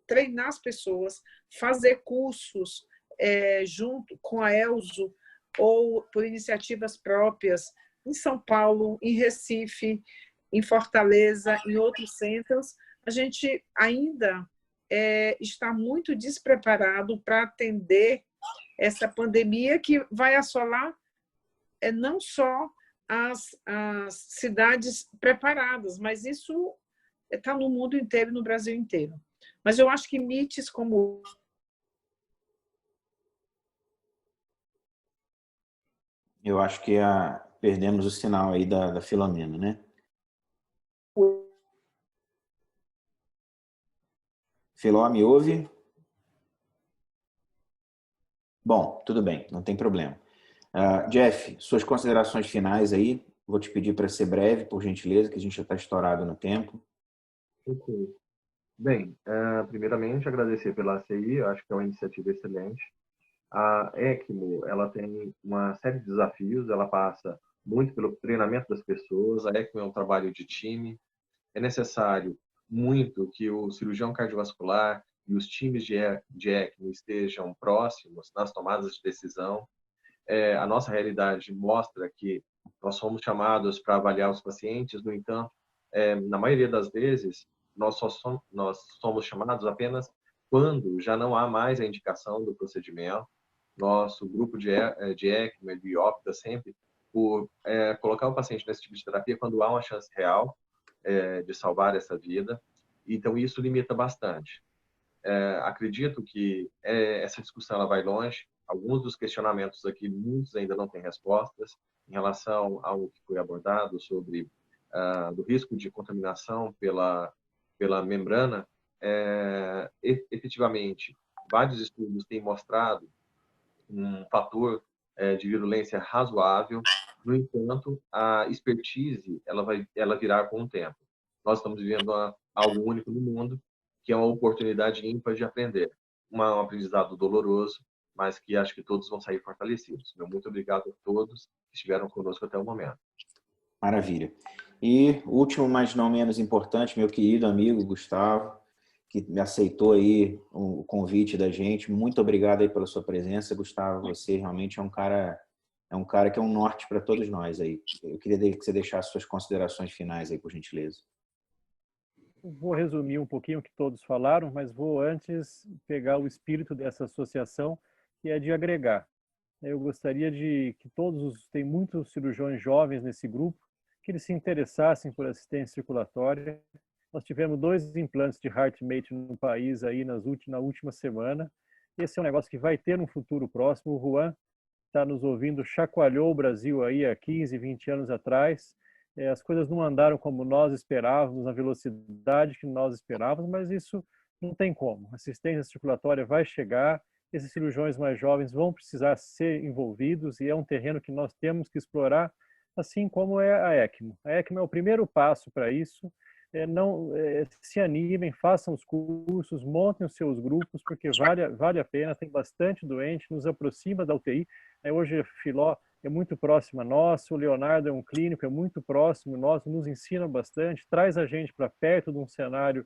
treinar as pessoas, fazer cursos junto com a Elso ou por iniciativas próprias em São Paulo, em Recife, em Fortaleza, em outros centros, a gente ainda está muito despreparado para atender essa pandemia que vai assolar não só as cidades preparadas, mas isso está no mundo inteiro, no Brasil inteiro. Mas eu acho que meets como Eu acho que perdemos o sinal aí da Filomena, né? Filó, me ouve? Bom, tudo bem, não tem problema. Jeff, suas considerações finais aí. Vou te pedir para ser breve, por gentileza, que a gente já está estourado no tempo. Ok. Bem, primeiramente agradecer pela ACI, eu acho que é uma iniciativa excelente. A ECMO, ela tem uma série de desafios, ela passa muito pelo treinamento das pessoas, a ECMO é um trabalho de time, é necessário muito que o cirurgião cardiovascular e os times de ECMO estejam próximos nas tomadas de decisão. A nossa realidade mostra que nós somos chamados para avaliar os pacientes, no entanto, na maioria das vezes, nós somos chamados apenas quando já não há mais a indicação do procedimento. Nosso grupo de ECMO, ele opta sempre por colocar o paciente nesse tipo de terapia quando há uma chance real de salvar essa vida. Então, isso limita bastante. Acredito que essa discussão ela vai longe. Alguns dos questionamentos aqui, muitos ainda não têm respostas em relação ao que foi abordado sobre do risco de contaminação pela membrana. Efetivamente, vários estudos têm mostrado um fator de virulência razoável. No entanto, a expertise ela virá com o tempo. Nós estamos vivendo algo único no mundo, que é uma oportunidade ímpar de aprender. Um aprendizado doloroso, mas que acho que todos vão sair fortalecidos. Meu muito obrigado a todos que estiveram conosco até o momento. Maravilha. E último, mas não menos importante, meu querido amigo Gustavo, que me aceitou aí o convite da gente. Muito obrigado aí pela sua presença, Gustavo. Você realmente é um cara que é um norte para todos nós aí. Eu queria que você deixasse suas considerações finais aí, por gentileza. Vou resumir um pouquinho o que todos falaram, mas vou antes pegar o espírito dessa associação, que é de agregar. Eu gostaria de que tem muitos cirurgiões jovens nesse grupo, que eles se interessassem por assistência circulatória. Nós tivemos 2 implantes de HeartMate no país aí na última semana. Esse é um negócio que vai ter no futuro próximo. O Juan está nos ouvindo, chacoalhou o Brasil aí há 15, 20 anos atrás. As coisas não andaram como nós esperávamos, na velocidade que nós esperávamos, mas isso não tem como. A assistência circulatória vai chegar, esses cirurgiões mais jovens vão precisar ser envolvidos e é um terreno que nós temos que explorar, assim como é a ECMO. A ECMO é o primeiro passo para isso. Se animem, façam os cursos, montem os seus grupos, porque vale a pena, tem bastante doente, nos aproxima da UTI. Hoje a Filó é muito próxima a nós, o Leonardo é um clínico, é muito próximo, nos ensina bastante, traz a gente para perto de um cenário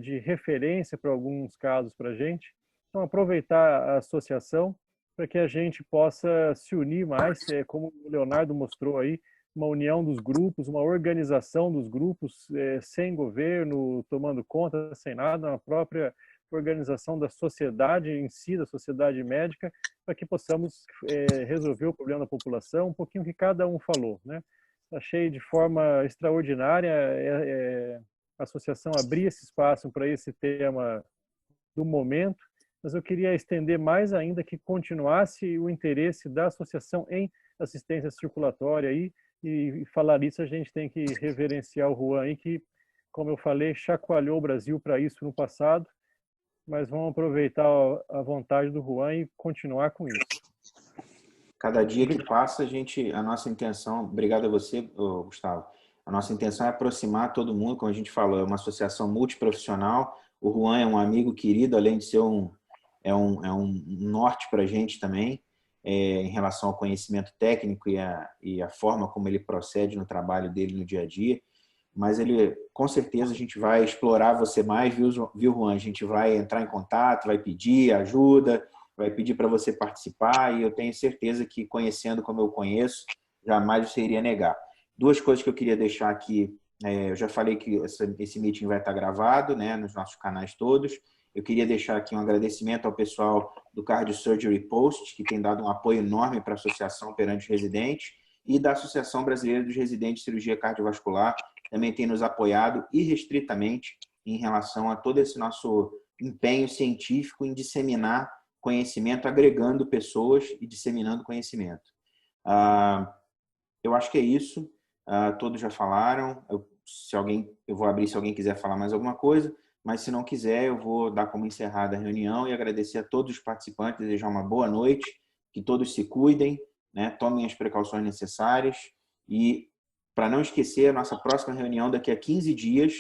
de referência para alguns casos para a gente. Então, aproveitar a associação para que a gente possa se unir mais, como o Leonardo mostrou aí, uma união dos grupos, uma organização dos grupos, sem governo tomando conta, sem nada, uma própria organização da sociedade em si, da sociedade médica, para que possamos resolver o problema da população, um pouquinho que cada um falou, né? Achei de forma extraordinária a associação abrir esse espaço para esse tema do momento, mas eu queria estender mais ainda que continuasse o interesse da associação em assistência circulatória aí, e falar isso a gente tem que reverenciar o Juan aí, que, como eu falei, chacoalhou o Brasil para isso no passado, mas vamos aproveitar a vontade do Juan e continuar com isso. Cada dia que passa, a nossa intenção, obrigado a você, Gustavo, a nossa intenção é aproximar todo mundo, como a gente falou, é uma associação multiprofissional. O Juan é um amigo querido, além de ser um norte para a gente também, em relação ao conhecimento técnico e a forma como ele procede no trabalho dele no dia a dia. Mas com certeza a gente vai explorar você mais, viu, Juan? A gente vai entrar em contato, vai pedir ajuda, vai pedir para você participar, e eu tenho certeza que, conhecendo como eu conheço, jamais você iria negar. 2 coisas que eu queria deixar aqui. Eu já falei que esse meeting vai estar gravado, né, nos nossos canais todos. Eu queria deixar aqui um agradecimento ao pessoal do Cardio Surgery Post, que tem dado um apoio enorme para a Associação perante os residentes, e da Associação Brasileira dos Residentes de Cirurgia Cardiovascular, que também tem nos apoiado irrestritamente em relação a todo esse nosso empenho científico em disseminar conhecimento, agregando pessoas e disseminando conhecimento. Eu acho que é isso. Todos já falaram. Eu vou abrir se alguém quiser falar mais alguma coisa, mas se não quiser, eu vou dar como encerrada a reunião e agradecer a todos os participantes, desejar uma boa noite, que todos se cuidem, né? Tomem as precauções necessárias e, para não esquecer, a nossa próxima reunião daqui a 15 dias,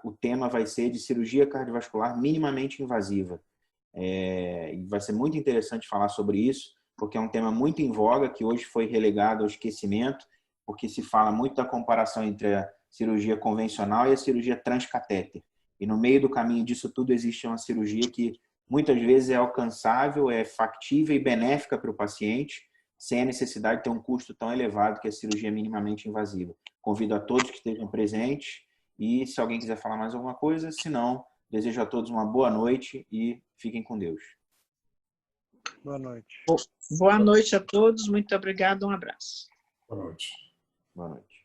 o tema vai ser de cirurgia cardiovascular minimamente invasiva. E vai ser muito interessante falar sobre isso, porque é um tema muito em voga, que hoje foi relegado ao esquecimento, porque se fala muito da comparação entre a cirurgia convencional e a cirurgia transcatéter. E no meio do caminho disso tudo existe uma cirurgia que muitas vezes é alcançável, é factível e benéfica para o paciente, sem a necessidade de ter um custo tão elevado que é a cirurgia minimamente invasiva. Convido a todos que estejam presentes e se alguém quiser falar mais alguma coisa, se não, desejo a todos uma boa noite e fiquem com Deus. Boa noite. Boa noite a todos, muito obrigado, um abraço. Boa noite. Boa noite.